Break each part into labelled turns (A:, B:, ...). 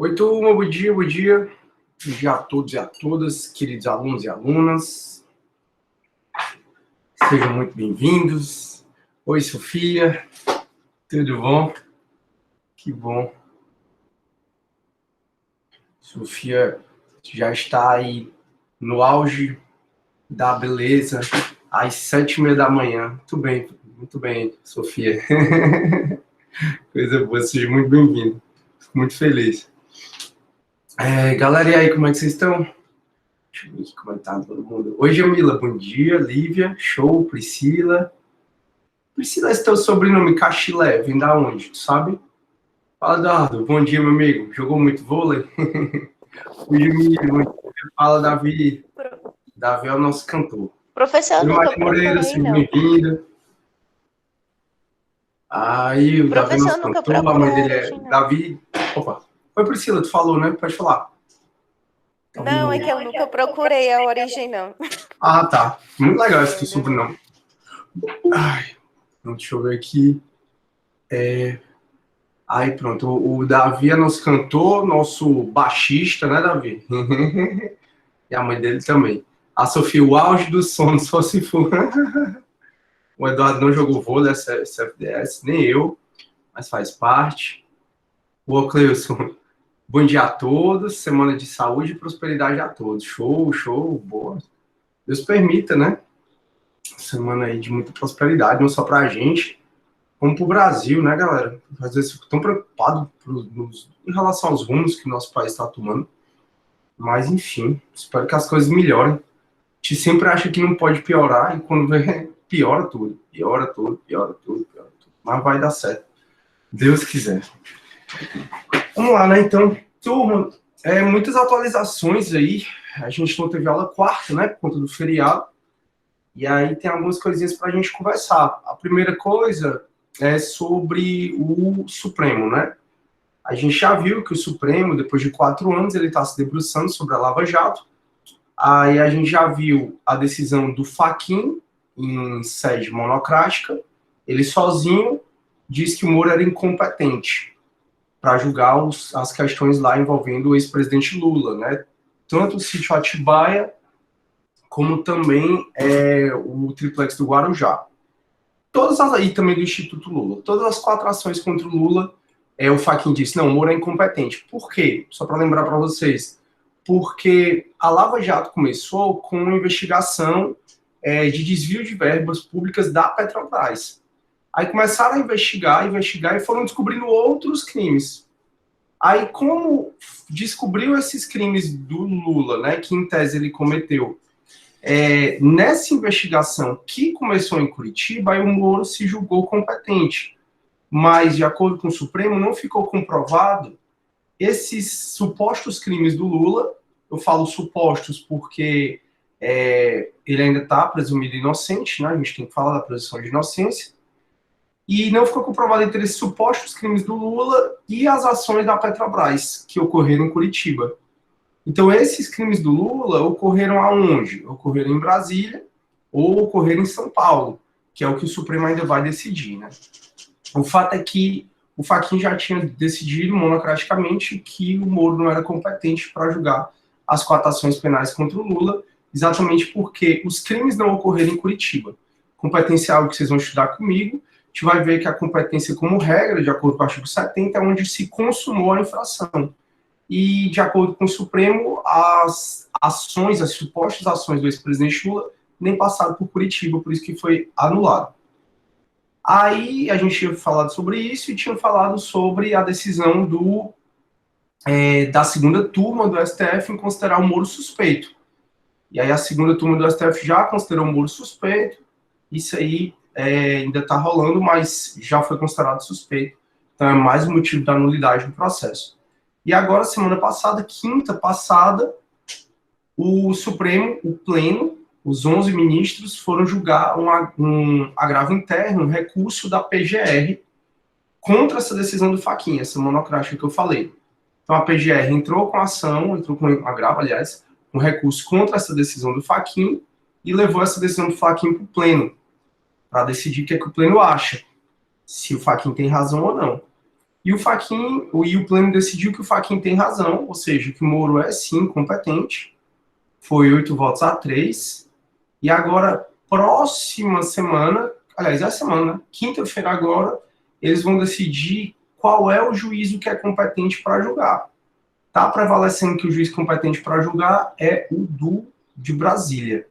A: Oi, turma, bom dia, bom dia. Bom dia a todos e a todas, queridos alunos e alunas. Sejam muito bem-vindos. Oi, Sofia. Tudo bom? Que bom. Sofia já está aí no auge da beleza, às 7h30 da manhã. Muito bem, Sofia. Coisa boa, seja muito bem-vindo. Fico muito feliz. Galera, e aí, como é que vocês estão? Deixa eu ver aqui como é que tá todo mundo. Oi, Jamila, bom dia. Lívia, show. Priscila. Priscila, esse teu sobrenome Cachilé, vem da onde, tu sabe? Fala, Eduardo, bom dia, meu amigo. Jogou muito vôlei? Oi, Jamila, bom dia. Fala, Davi. Davi é o nosso cantor.
B: Professor,
A: Oi,
B: nunca
A: Maria Moreira,
B: procurei,
A: seja
B: não.
A: bem-vinda. Aí, o Davi é
B: Professor,
A: nosso
B: nunca
A: cantor, a
B: procurei
A: mãe
B: a
A: dele é
B: origem, não.
A: Davi. Opa, oi, Priscila, tu falou, né? Pode falar.
B: Não, é que eu nunca procurei a origem, não.
A: Ah, tá. Muito legal esse teu
B: Ainda não.
A: sobrenome. Ai, deixa eu ver aqui. Aí, pronto. O Davi é nosso cantor, nosso baixista, né, Davi? E a mãe dele também. A Sofia, o auge do sono, só se for. O Eduardo não jogou vôlei, essa FDS, nem eu, mas faz parte. O Cleilson, bom dia a todos, semana de saúde e prosperidade a todos. Show, show, boa. Deus permita, né? Semana aí de muita prosperidade, não só pra gente, como pro Brasil, né, galera? Às vezes fico tão preocupado em relação aos rumos que o nosso país está tomando. Mas, enfim, espero que as coisas melhorem. A gente sempre acha que não pode piorar, e quando vê, piora tudo. Piora tudo, piora tudo, piora tudo. Mas vai dar certo. Deus quiser. Vamos lá, né? Então, turma, muitas atualizações aí. A gente não teve aula quarta, né? Por conta do feriado. E aí tem algumas coisinhas para a gente conversar. A primeira coisa é sobre o Supremo, né? A gente já viu que o Supremo, depois de 4 anos, ele está se debruçando sobre a Lava Jato. Aí a gente já viu a decisão do Fachin em sede monocrática. Ele sozinho diz que o Moro era incompetente para julgar as questões lá envolvendo o ex-presidente Lula, né? Tanto o sítio Atibaia, como também o triplex do Guarujá. E também do Instituto Lula. Todas as 4 ações contra o Lula, o Fachin disse, não, o Moro é incompetente. Por quê? Só para lembrar para vocês. Porque a Lava Jato começou com uma investigação de desvio de verbas públicas da Petrobras. Aí começaram a investigar e foram descobrindo outros crimes. Aí, como descobriu esses crimes do Lula, né, que em tese ele cometeu, nessa investigação que começou em Curitiba, aí o Moro se julgou competente. Mas, de acordo com o Supremo, não ficou comprovado esses supostos crimes do Lula. Eu falo supostos porque ele ainda está presumido inocente, né? A gente tem que falar da presunção de inocência. E não ficou comprovado entre esses supostos crimes do Lula e as ações da Petrobras que ocorreram em Curitiba. Então, esses crimes do Lula ocorreram aonde? Ocorreram em Brasília ou ocorreram em São Paulo, que é o que o Supremo ainda vai decidir, né? O fato é que o Fachin já tinha decidido monocraticamente que o Moro não era competente para julgar as 4 ações penais contra o Lula, exatamente porque os crimes não ocorreram em Curitiba. Competência é algo que vocês vão estudar comigo. A gente vai ver que a competência, como regra, de acordo com o artigo 70, é onde se consumou a infração. E, de acordo com o Supremo, as supostas ações do ex-presidente Lula nem passaram por Curitiba, por isso que foi anulado. Aí a gente tinha falado sobre isso e tinha falado sobre a decisão da segunda turma do STF em considerar o Moro suspeito. E aí a segunda turma do STF já considerou o Moro suspeito. Isso aí ainda está rolando, mas já foi considerado suspeito. Então é mais um motivo da nulidade do processo. E agora, semana passada, quinta passada, o Supremo, o Pleno, os 11 ministros foram julgar um agravo interno, um recurso da PGR contra essa decisão do Fachin, essa monocrática que eu falei. Então a PGR entrou com um agravo, aliás, um recurso contra essa decisão do Fachin e levou essa decisão do Fachin para o Pleno, para decidir o que é que o Pleno acha, se o Fachin tem razão ou não. E o pleno decidiu que o Fachin tem razão, ou seja, que o Moro é sim competente. Foi 8 votos a 3. E agora, próxima semana, aliás, essa semana, quinta-feira agora, eles vão decidir qual é o juízo que é competente para julgar. Está prevalecendo que o juiz competente para julgar é o de Brasília.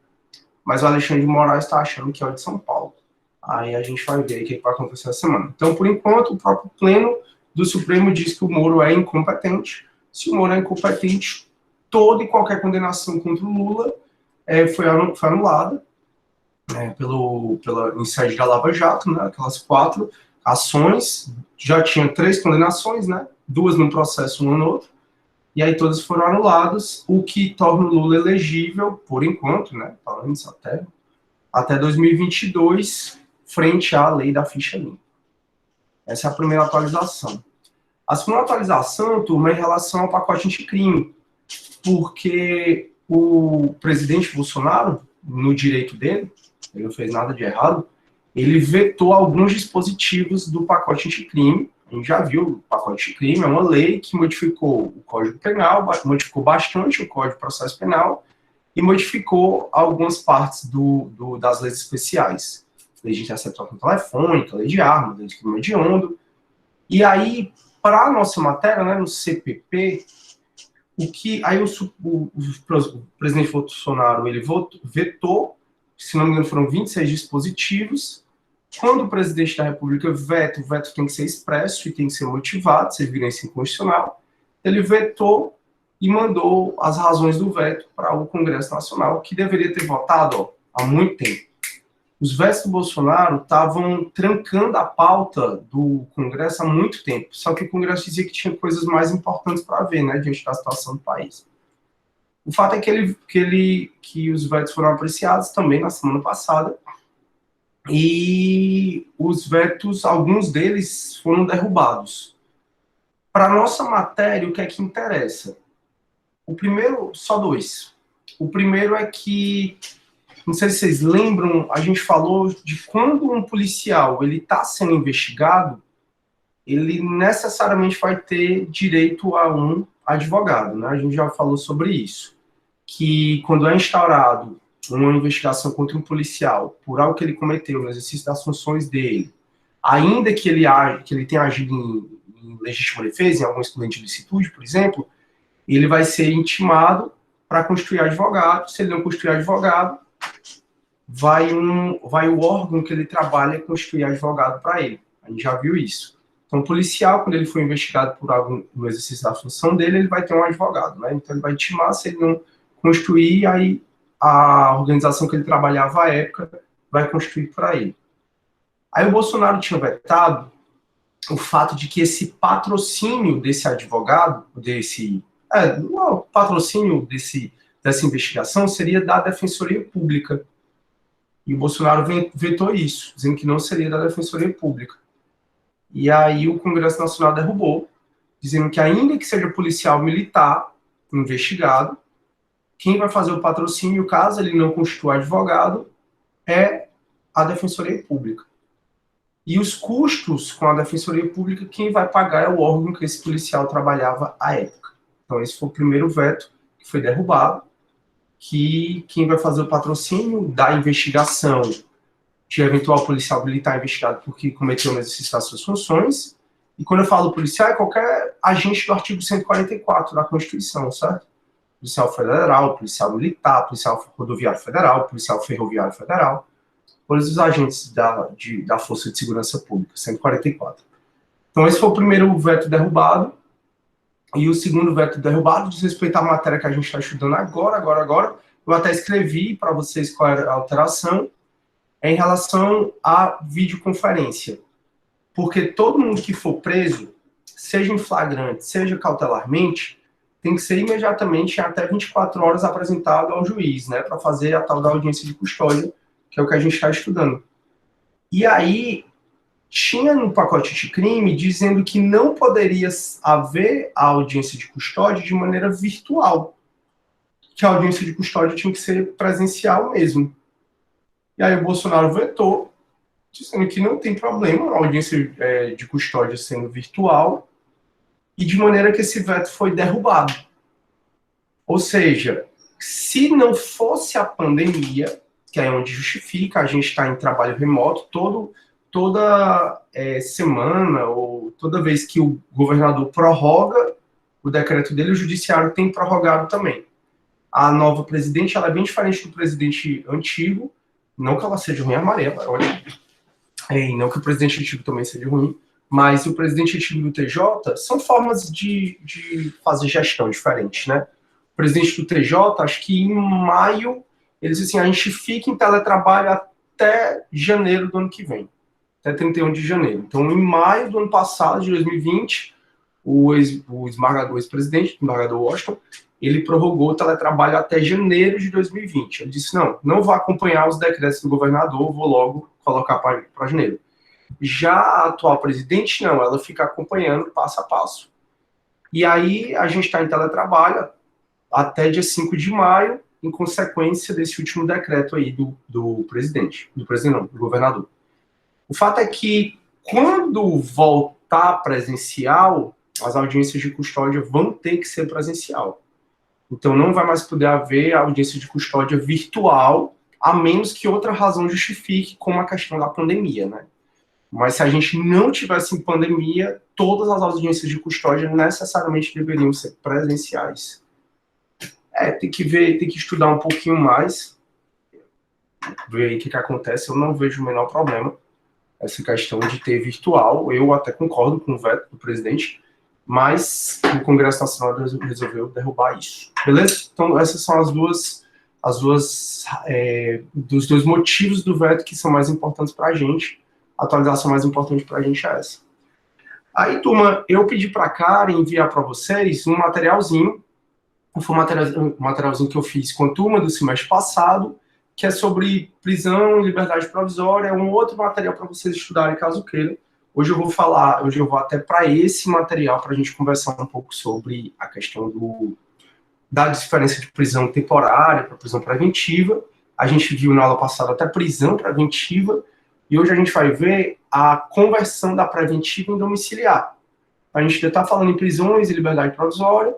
A: Mas o Alexandre de Moraes está achando que é o de São Paulo. Aí a gente vai ver o que vai acontecer essa semana. Então, por enquanto, o próprio pleno do Supremo diz que o Moro é incompetente. Se o Moro é incompetente, toda e qualquer condenação contra o Lula foi anulada em sede da Lava Jato, né, aquelas 4 ações. Já tinha 3 condenações, né, 2 num processo, 1 no outro. E aí todas foram anuladas, o que torna o Lula elegível, por enquanto, né, até 2022, frente à lei da ficha limpa. Essa é a primeira atualização. A segunda atualização, turma, é em relação ao pacote anticrime, porque o presidente Bolsonaro, no direito dele, ele não fez nada de errado, ele vetou alguns dispositivos do pacote anticrime. A gente já viu, o pacote anticrime é uma lei que modificou o Código Penal, modificou bastante o Código de Processo Penal e modificou algumas partes das leis especiais. Lei de interceptação telefônica, lei de armas, lei de crime hediondo. E aí, para a nossa matéria, né, no CPP, o presidente Bolsonaro ele vetou, se não me engano, foram 26 dispositivos. Quando o presidente da República veta, o veto tem que ser expresso e tem que ser motivado, ser evidência inconstitucional. Ele vetou e mandou as razões do veto para o Congresso Nacional, que deveria ter votado há muito tempo. Os vetos do Bolsonaro estavam trancando a pauta do Congresso há muito tempo, só que o Congresso dizia que tinha coisas mais importantes para ver, né, diante da situação do país. O fato é que os vetos foram apreciados também na semana passada, e os vetos, alguns deles foram derrubados. Para a nossa matéria, o que é que interessa? O primeiro, só 2. O primeiro é que, não sei se vocês lembram, a gente falou de quando um policial ele está sendo investigado, ele necessariamente vai ter direito a um advogado, né? A gente já falou sobre isso. Que quando é instaurado uma investigação contra um policial por algo que ele cometeu no exercício das funções dele, ainda que ele tenha agido em legítima defesa, em algum excludente de licitude, por exemplo, ele vai ser intimado para constituir advogado. Se ele não constituir advogado, vai o órgão que ele trabalha constituir advogado para ele. A gente já viu isso. Então, o policial, quando ele for investigado por algo no exercício da função dele, ele vai ter um advogado, né? Então, ele vai intimar, se ele não constituir, aí a organização que ele trabalhava à época vai constituir para ele. Aí o Bolsonaro tinha vetado o fato de que esse patrocínio desse advogado, patrocínio dessa investigação seria da Defensoria Pública. E o Bolsonaro vetou isso, dizendo que não seria da Defensoria Pública. E aí o Congresso Nacional derrubou, dizendo que ainda que seja policial militar investigado, quem vai fazer o patrocínio, caso ele não constitua advogado, é a Defensoria Pública. E os custos com a Defensoria Pública, quem vai pagar é o órgão que esse policial trabalhava à época. Então, esse foi o primeiro veto que foi derrubado, que quem vai fazer o patrocínio da investigação de eventual policial militar investigado porque cometeu no exercício das suas funções. E quando eu falo policial, é qualquer agente do artigo 144 da Constituição, certo? Policial federal, policial militar, policial rodoviário federal, policial ferroviário federal, todos os agentes da Força de Segurança Pública, 144. Então, esse foi o primeiro veto derrubado, e o segundo veto derrubado diz respeito à matéria que a gente está estudando agora. Eu até escrevi para vocês qual era a alteração, em relação à videoconferência. Porque todo mundo que for preso, seja em flagrante, seja cautelarmente, tem que ser imediatamente, em até 24 horas, apresentado ao juiz, né, para fazer a tal da audiência de custódia, que é o que a gente está estudando. E aí, tinha no pacote de crime dizendo que não poderia haver a audiência de custódia de maneira virtual, que a audiência de custódia tinha que ser presencial mesmo. E aí o Bolsonaro vetou, dizendo que não tem problema a audiência de custódia sendo virtual e de maneira que esse veto foi derrubado. Ou seja, se não fosse a pandemia, que é onde justifica, a gente está em trabalho remoto, toda semana ou toda vez que o governador prorroga o decreto dele, o judiciário tem prorrogado também. A nova presidente, ela é bem diferente do presidente antigo, não que ela seja ruim, amarela, olha, e não que o presidente antigo também seja ruim, mas o presidente antigo do TJ são formas de fazer gestão diferentes, né? O presidente do TJ, acho que em maio, ele disse assim, a gente fica em teletrabalho até janeiro do ano que vem, até 31 de janeiro. Então, em maio do ano passado, de 2020, o ex-presidente, o embargador Washington, ele prorrogou o teletrabalho até janeiro de 2020. Ele disse, não vou acompanhar os decretos do governador, vou logo colocar para janeiro. Já a atual presidente, não, ela fica acompanhando passo a passo. E aí a gente está em teletrabalho até dia 5 de maio, em consequência desse último decreto aí do governador. O fato é que quando voltar presencial, as audiências de custódia vão ter que ser presencial. Então não vai mais poder haver audiência de custódia virtual, a menos que outra razão justifique, como a questão da pandemia, né? Mas se a gente não tivesse em pandemia, todas as audiências de custódia necessariamente deveriam ser presenciais. Tem que ver, tem que estudar um pouquinho mais, ver aí o que acontece. Eu não vejo o menor problema essa questão de ter virtual. Eu até concordo com o veto do presidente, mas o Congresso Nacional resolveu derrubar isso. Beleza? Então, essas são dos dois motivos do veto que são mais importantes para a gente. A atualização mais importante para a gente é essa. Aí, turma, eu pedi para a Karen enviar para vocês um materialzinho. Foi um materialzinho que eu fiz com a turma do semestre passado, que é sobre prisão e liberdade provisória. É um outro material para vocês estudarem, caso queiram. Hoje eu vou até para esse material para a gente conversar um pouco sobre a questão da diferença de prisão temporária para prisão preventiva. A gente viu na aula passada até prisão preventiva, e hoje a gente vai ver a conversão da preventiva em domiciliar. A gente ainda está falando em prisões e liberdade provisória,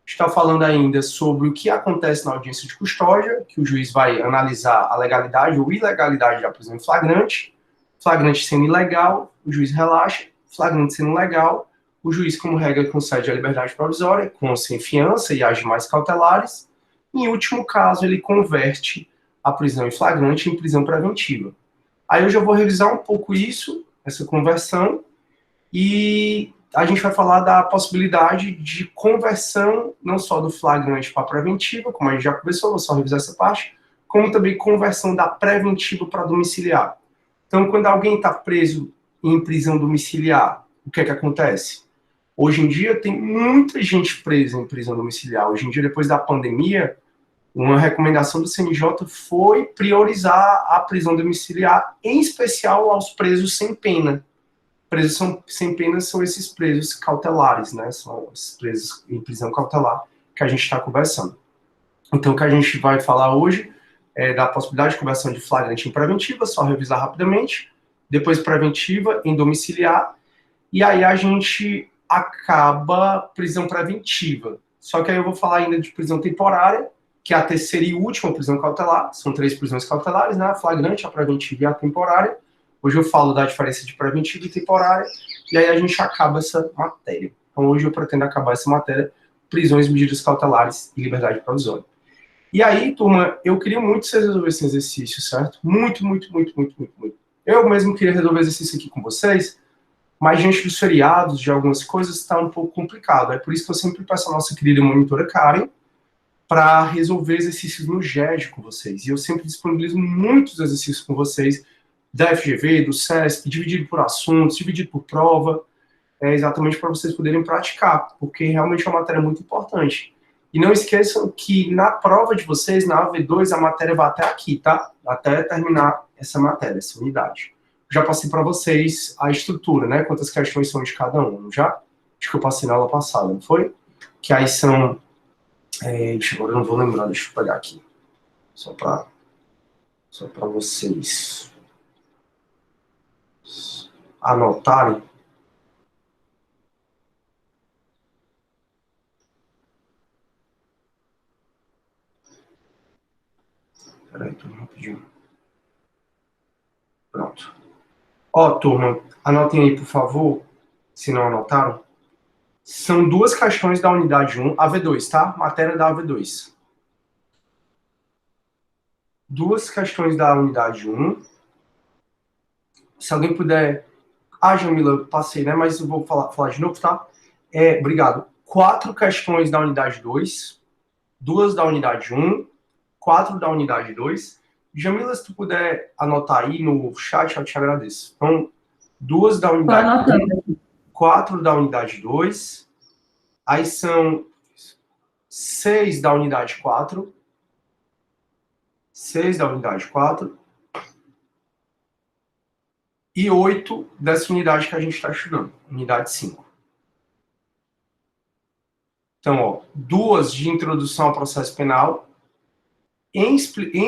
A: está falando ainda sobre o que acontece na audiência de custódia, que o juiz vai analisar a legalidade ou ilegalidade da prisão em flagrante. Flagrante sendo ilegal, o juiz relaxa. Flagrante sendo legal, o juiz, como regra, concede a liberdade provisória, com sem fiança e age mais cautelares. Em último caso, ele converte a prisão em flagrante em prisão preventiva. Aí eu já vou revisar um pouco isso, essa conversão, e a gente vai falar da possibilidade de conversão, não só do flagrante para preventiva, como a gente já conversou, vou só revisar essa parte, como também conversão da preventiva para domiciliar. Então, quando alguém está preso em prisão domiciliar, o que é que acontece? Hoje em dia, tem muita gente presa em prisão domiciliar. Hoje em dia, depois da pandemia, uma recomendação do CNJ foi priorizar a prisão domiciliar, em especial aos presos sem pena. Presos sem pena são esses presos cautelares, né? São os presos em prisão cautelar que a gente está conversando. Então, o que a gente vai falar hoje é da possibilidade de conversão de flagrante em preventiva, só revisar rapidamente, depois preventiva em domiciliar, e aí a gente acaba prisão preventiva. Só que aí eu vou falar ainda de prisão temporária, que é a terceira e última prisão cautelar. São 3 prisões cautelares, né? A flagrante, a preventiva e a temporária. Hoje eu falo da diferença de preventiva e temporária, e aí a gente acaba essa matéria. Então hoje eu pretendo acabar essa matéria, prisões, medidas cautelares e liberdade provisória. E aí, turma, eu queria muito que vocês resolvessem esse exercício, certo? Muito. Eu mesmo queria resolver esse exercício aqui com vocês, mas diante dos feriados, de algumas coisas, está um pouco complicado. É por isso que eu sempre peço a nossa querida monitora Karen para resolver exercícios no GED com vocês. E eu sempre disponibilizo muitos exercícios com vocês, da FGV, do SESC, dividido por assuntos, dividido por prova, exatamente para vocês poderem praticar, porque realmente é uma matéria muito importante. E não esqueçam que na prova de vocês, na AV2, a matéria vai até aqui, tá? Até terminar essa matéria, essa unidade. Já passei para vocês a estrutura, né? Quantas questões são de cada um, já? Acho que eu passei na aula passada, não foi? Que aí são... agora eu não vou lembrar, deixa eu pegar aqui. Só para vocês. anotarem. Peraí, turma, rapidinho. Pronto. Ó, turma, anotem aí, por favor, se não anotaram. São duas questões da unidade 1, AV2, tá? Matéria da AV2. Duas questões da unidade 1. Se alguém puder... Ah, Jamila, passei, né? Mas eu vou falar de novo, tá? Obrigado. 4 questões da unidade 2, 2 da unidade 1, 4 da unidade 2. Jamila, se tu puder anotar aí no chat, eu te agradeço. Então, 2 da unidade 1, 4 da unidade 2, aí são 6 da unidade 4, 6 da unidade 4, e 8 dessa unidade que a gente está estudando, unidade 5. Então, ó, 2 de introdução ao processo penal, em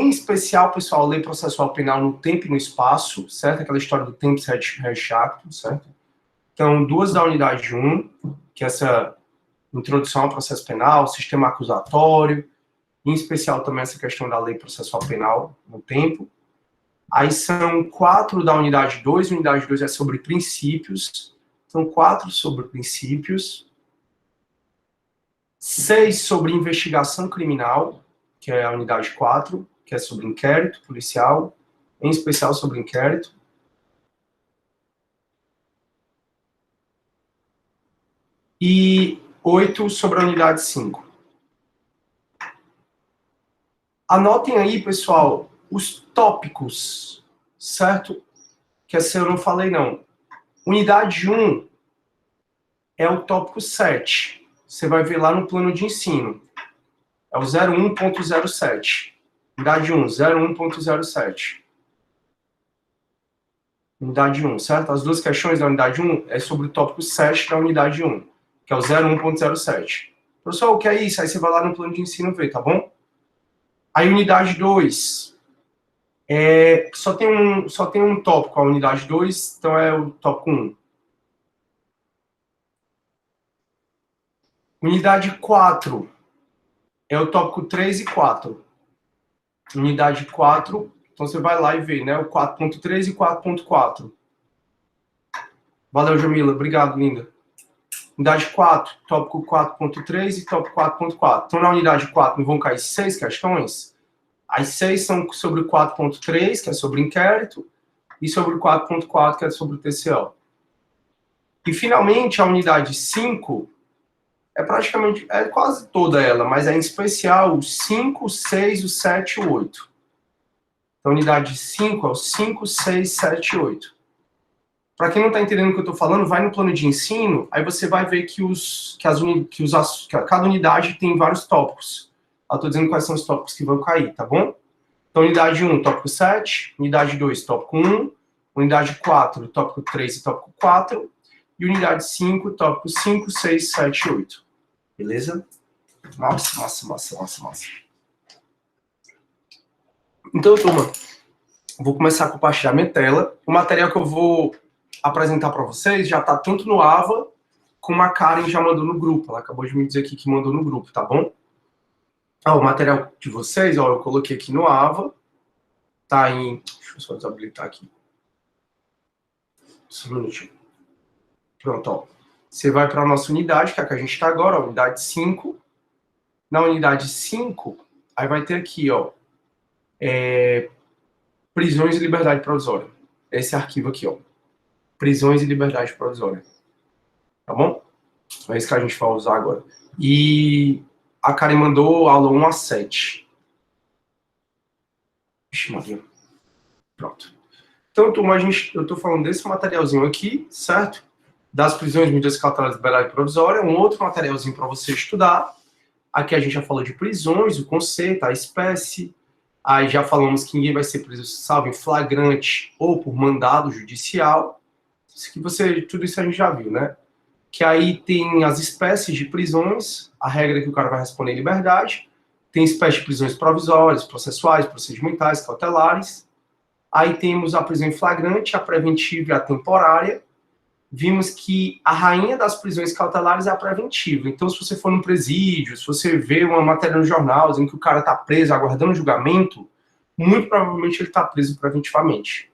A: especial, pessoal, lei processual penal no tempo e no espaço, certo? Aquela história do tempo rechato, certo? Então, 2 da unidade 1, que é essa introdução ao processo penal, sistema acusatório, em especial também essa questão da lei processual penal no tempo. Aí são 4 da unidade 2, unidade 2 é sobre princípios, são 4 sobre princípios, 6 sobre investigação criminal, que é a unidade 4, que é sobre inquérito policial, em especial sobre inquérito. E 8 sobre a unidade 5. Anotem aí, pessoal, os tópicos, certo? Que essa eu não falei, não. Unidade 1 é o tópico 7. Você vai ver lá no plano de ensino. É o 01.07. Unidade 1, 01.07. Unidade 1, certo? As duas questões da unidade 1 é sobre o tópico 7 da unidade 1, que é o 01.07. Pessoal, o que é isso? Aí você vai lá no plano de ensino ver, tá bom? Aí unidade 2, só tem um tópico, a unidade 2, então é o tópico 1. Unidade 4 é o tópico 3 e 4. Unidade 4, então você vai lá e vê, né? O 4.3 e 4.4. Valeu, Jamila. Obrigado, linda. Unidade 4, tópico 4.3 e tópico 4.4. Então, na unidade 4 não vão cair 6 questões. As 6 são sobre o 4.3, que é sobre inquérito, e sobre o 4.4, que é sobre o TCO. E, finalmente, a unidade 5 é quase toda ela, mas é em especial o 5, o 6, o 7 e o 8. Então, a unidade 5 é o 5, 6, 7 e 8. Para quem não está entendendo o que eu estou falando, vai no plano de ensino, aí você vai ver que cada unidade tem vários tópicos. Eu estou dizendo quais são os tópicos que vão cair, tá bom? Então, unidade 1, tópico 7, unidade 2, tópico 1, unidade 4, tópico 3 e tópico 4, e unidade 5, tópico 5, 6, 7 e 8. Beleza? Massa. Então, turma, vou começar a compartilhar minha tela. O material que eu vou apresentar para vocês já está tanto no AVA, como a Karen já mandou no grupo. Ela acabou de me dizer aqui que mandou no grupo, tá bom? O material de vocês, eu coloquei aqui no AVA. Tá em... Deixa eu só desabilitar aqui. Só um minutinho. Pronto, ó. Você vai para a nossa unidade, que é a que a gente está agora, ó, unidade 5. Na unidade 5, aí vai ter aqui, ó, prisões e liberdade provisória. Esse arquivo aqui, ó. Prisões e liberdade provisória. Tá bom? É isso que a gente vai usar agora. E a Karen mandou aula 1 a 7. Vixe, Maria. Pronto. Então, turma, eu tô falando desse materialzinho aqui, certo? Das prisões, medidas cautelares e liberdade provisória. Um outro materialzinho para você estudar. Aqui a gente já falou de prisões, o conceito, a espécie. Aí já falamos que ninguém vai ser preso, salvo em flagrante ou por mandado judicial. Tudo isso a gente já viu, né? Que aí tem as espécies de prisões, a regra que o cara vai responder em liberdade. Tem espécies de prisões provisórias, processuais, procedimentais, cautelares. Aí temos a prisão em flagrante, a preventiva e a temporária. Vimos que a rainha das prisões cautelares é a preventiva. Então, se você for no presídio, se você vê uma matéria no jornal em que o cara está preso, aguardando julgamento, muito provavelmente ele está preso preventivamente.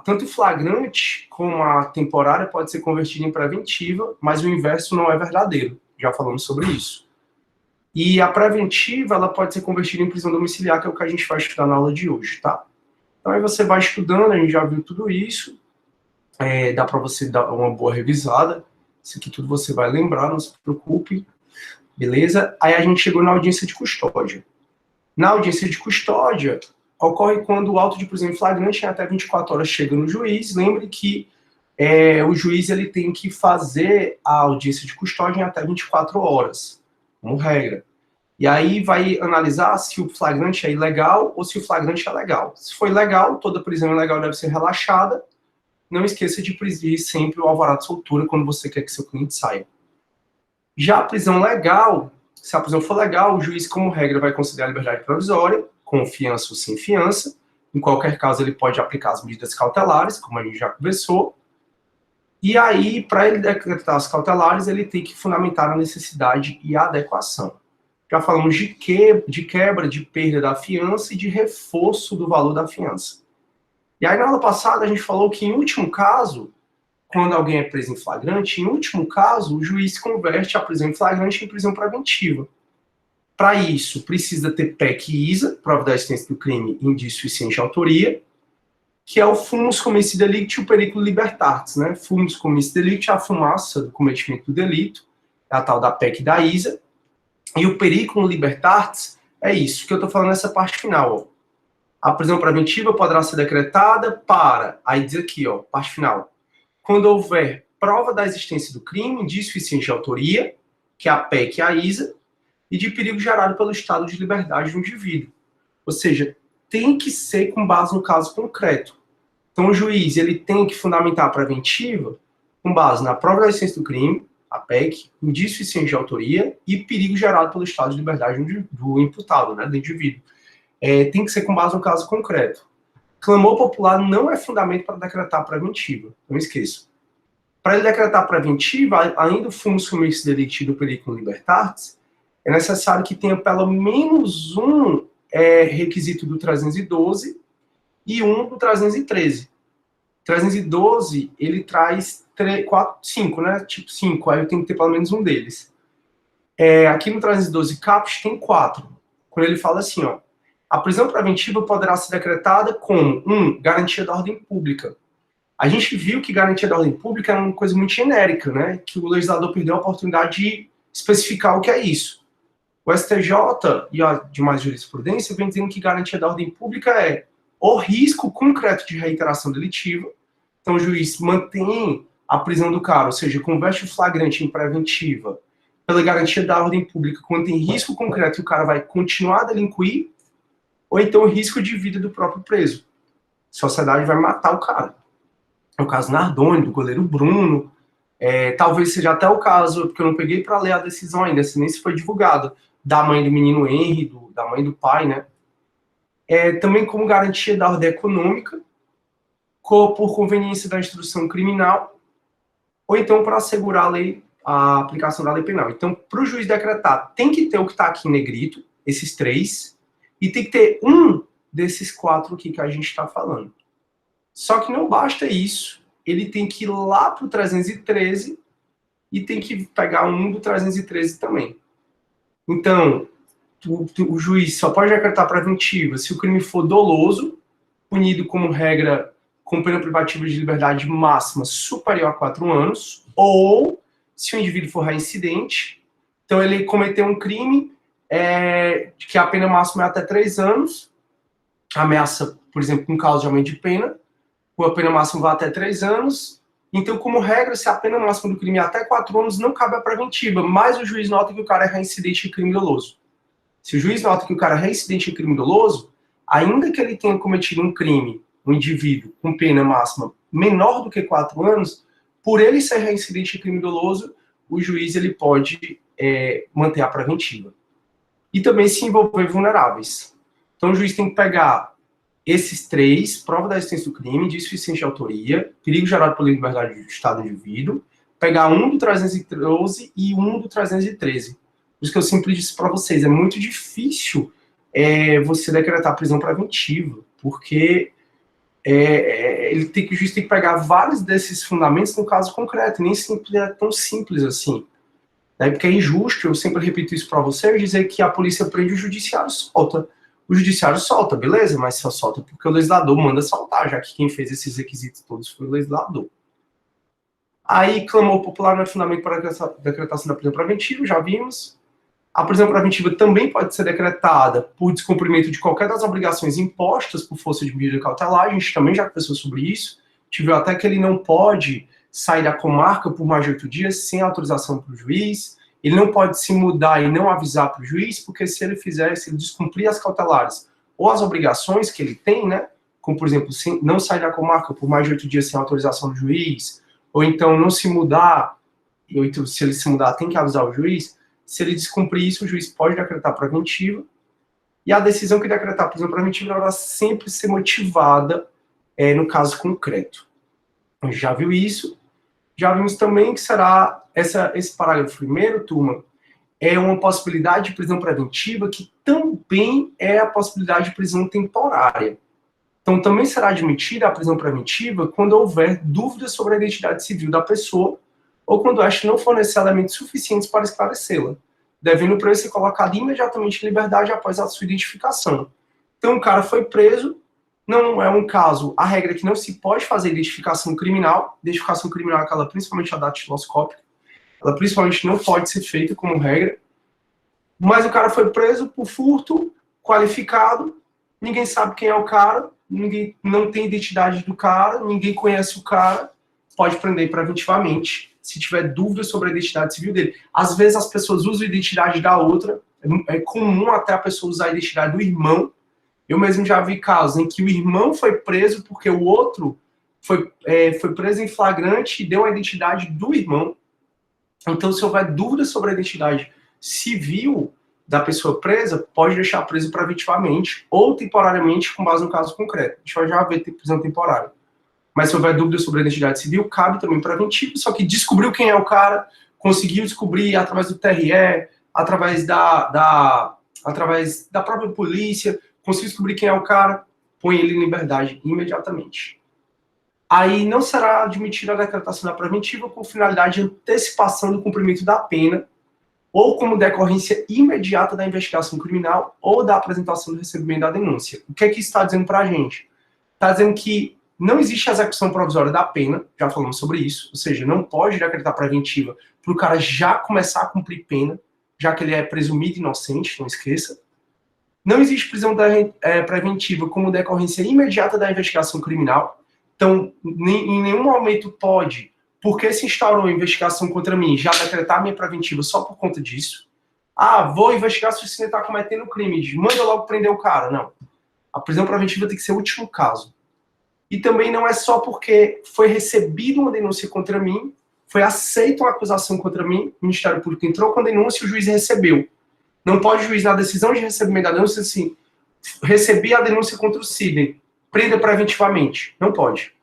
A: Tanto o flagrante como a temporária pode ser convertida em preventiva, mas o inverso não é verdadeiro. Já falamos sobre isso. E a preventiva, ela pode ser convertida em prisão domiciliar, que é o que a gente vai estudar na aula de hoje, tá? Então, aí você vai estudando, a gente já viu tudo isso. Dá para você dar uma boa revisada. Isso aqui tudo você vai lembrar, não se preocupe. Beleza? Aí a gente chegou na audiência de custódia. Na audiência de custódia, ocorre quando o auto de prisão em flagrante em até 24 horas chega no juiz. Lembre que o juiz ele tem que fazer a audiência de custódia em até 24 horas, como regra. E aí vai analisar se o flagrante é ilegal ou se o flagrante é legal. Se for ilegal, toda prisão ilegal deve ser relaxada. Não esqueça de pedir sempre o alvará de soltura quando você quer que seu cliente saia. Já a prisão legal, se a prisão for legal, o juiz, como regra, vai considerar a liberdade provisória, com fiança ou sem fiança. Em qualquer caso, ele pode aplicar as medidas cautelares, como a gente já conversou. E aí, para ele decretar as cautelares, ele tem que fundamentar a necessidade e a adequação. Já falamos de quebra, de perda da fiança e de reforço do valor da fiança. E aí, na aula passada, a gente falou que, em último caso, quando alguém é preso em flagrante, em último caso, o juiz converte a prisão em flagrante em prisão preventiva. Para isso, precisa ter PEC e ISA, prova da existência do crime, indício e ciente de autoria, que é o fumus comissi delicti e o periculum libertatis, né? Fumus comissi delicti é a fumaça do cometimento do delito, é a tal da PEC e da ISA, e o periculum libertatis é isso, que eu estou falando nessa parte final, ó. A prisão preventiva poderá ser decretada para, aí diz aqui, ó, parte final, quando houver prova da existência do crime, indício e ciente de autoria, que é a PEC e a ISA, e de perigo gerado pelo estado de liberdade do indivíduo. Ou seja, tem que ser com base no caso concreto. Então, o juiz ele tem que fundamentar a preventiva com base na prova da existência do crime, a PEC, indício e ciente de autoria e perigo gerado pelo estado de liberdade do imputado, né, do indivíduo. Tem que ser com base no caso concreto. Clamor popular não é fundamento para decretar preventiva, não esqueça. Para ele decretar preventiva, além do fumus comissi delicti do periculum libertatis, é necessário que tenha pelo menos um requisito do 312 e um do 313. 312, ele traz 5, né? Tipo 5, aí eu tenho que ter pelo menos um deles. Aqui no 312 caput tem 4. Quando ele fala assim, ó, a prisão preventiva poderá ser decretada como, 1, garantia da ordem pública. A gente viu que garantia da ordem pública é uma coisa muito genérica, né? Que o legislador perdeu a oportunidade de especificar o que é isso. O STJ e a demais jurisprudência vem dizendo que garantia da ordem pública é o risco concreto de reiteração delitiva. Então, o juiz mantém a prisão do cara, ou seja, converte o flagrante em preventiva pela garantia da ordem pública quando tem risco concreto e o cara vai continuar a delinquir, ou então o risco de vida do próprio preso. A sociedade vai matar o cara. É o caso Nardoni, do goleiro Bruno. Talvez seja até o caso, porque eu não peguei para ler a decisão ainda, se nem se foi divulgado, da mãe do menino Henry, da mãe do pai, né? Também como garantia da ordem econômica, por conveniência da instrução criminal, ou então para assegurar a aplicação da lei penal. Então, para o juiz decretar, tem que ter o que está aqui em negrito, esses 3, e tem que ter um desses 4 aqui que a gente está falando. Só que não basta isso, ele tem que ir lá para o 313 e tem que pegar um do 313 também. Então, o juiz só pode decretar preventiva se o crime for doloso, punido como regra com pena privativa de liberdade máxima superior a 4 anos, ou se o indivíduo for reincidente, então ele cometeu um crime que a pena máxima é até 3 anos, ameaça, por exemplo, com causa de aumento de pena, a pena máxima vai até 3 anos, então, como regra, se a pena máxima do crime é até 4 anos, não cabe a preventiva, mas o juiz nota que o cara é reincidente em crime doloso. Se o juiz nota que o cara é reincidente em crime doloso, ainda que ele tenha cometido um crime, um indivíduo com pena máxima menor do que 4 anos, por ele ser reincidente em crime doloso, o juiz ele pode manter a preventiva. E também se envolver vulneráveis. Então, o juiz tem que pegar esses três: prova da existência do crime, de suficiência de autoria, perigo gerado pela liberdade do Estado do indivíduo, pegar um do 312 e um do 313. Por isso que eu sempre disse para vocês, é muito difícil você decretar prisão preventiva, porque o juiz tem que pegar vários desses fundamentos no caso concreto, nem sempre é tão simples assim. Né? Porque é injusto, eu sempre repito isso para vocês, dizer que a polícia prende, o judiciário solta. O judiciário solta, beleza, mas só solta porque o legislador manda soltar, já que quem fez esses requisitos todos foi o legislador. Aí clamou popular no fundamento para a decretação da prisão preventiva, já vimos. A prisão preventiva também pode ser decretada por descumprimento de qualquer das obrigações impostas por força de medida cautelar. A gente também já conversou sobre isso. Tive até que ele não pode sair da comarca por mais de 8 dias sem autorização para o juiz. Ele não pode se mudar e não avisar para o juiz, porque se ele descumprir as cautelares ou as obrigações que ele tem, né, como, por exemplo, não sair da comarca por mais de 8 dias sem autorização do juiz, ou então não se mudar, ou então, se ele se mudar, tem que avisar o juiz. Se ele descumprir isso, o juiz pode decretar preventiva. E a decisão que decretar a prisão preventiva ela vai sempre ser motivada no caso concreto. Já viu isso? Já vimos também que será esse parágrafo primeiro, turma, é uma possibilidade de prisão preventiva que também é a possibilidade de prisão temporária. Então, também será admitida a prisão preventiva quando houver dúvidas sobre a identidade civil da pessoa ou quando esta não fornecer elementos suficientes para esclarecê-la, devendo o preso ser colocado imediatamente em liberdade após a sua identificação. Então, o cara foi preso, não é um caso, a regra é que não se pode fazer identificação criminal é aquela principalmente a datiloscópica, ela principalmente não pode ser feita como regra, mas o cara foi preso por furto qualificado, ninguém sabe quem é o cara, ninguém não tem identidade do cara, ninguém conhece o cara, pode prender preventivamente, se tiver dúvida sobre a identidade civil dele. Às vezes as pessoas usam a identidade da outra, é comum até a pessoa usar a identidade do irmão. Eu mesmo já vi casos em que o irmão foi preso porque o outro foi preso em flagrante e deu a identidade do irmão. Então, se houver dúvida sobre a identidade civil da pessoa presa, pode deixar preso preventivamente ou temporariamente com base no caso concreto. A gente vai já ver prisão temporária. Mas se houver dúvida sobre a identidade civil, cabe também preventivo, só que descobriu quem é o cara, conseguiu descobrir através do TRE, através da própria polícia, conseguiu descobrir quem é o cara, põe ele em liberdade imediatamente. Aí não será admitida a decretação da preventiva com finalidade de antecipação do cumprimento da pena ou como decorrência imediata da investigação criminal ou da apresentação do recebimento da denúncia. O que é que isso está dizendo para a gente? Está dizendo que não existe execução provisória da pena, já falamos sobre isso, ou seja, não pode decretar preventiva para o cara já começar a cumprir pena, já que ele é presumido inocente, não esqueça. Não existe prisão preventiva como decorrência imediata da investigação criminal, então em nenhum momento pode, porque se instaurou a investigação contra mim, já decretar minha preventiva só por conta disso. Vou investigar se você está cometendo crime, manda logo prender o cara. Não. A prisão preventiva tem que ser o último caso. E também não é só porque foi recebida uma denúncia contra mim, foi aceita uma acusação contra mim, o Ministério Público entrou com a denúncia e o juiz recebeu. Não pode o juiz, na decisão de recebimento da denúncia, assim, recebi a denúncia contra o Sidney, prenda preventivamente. Não pode.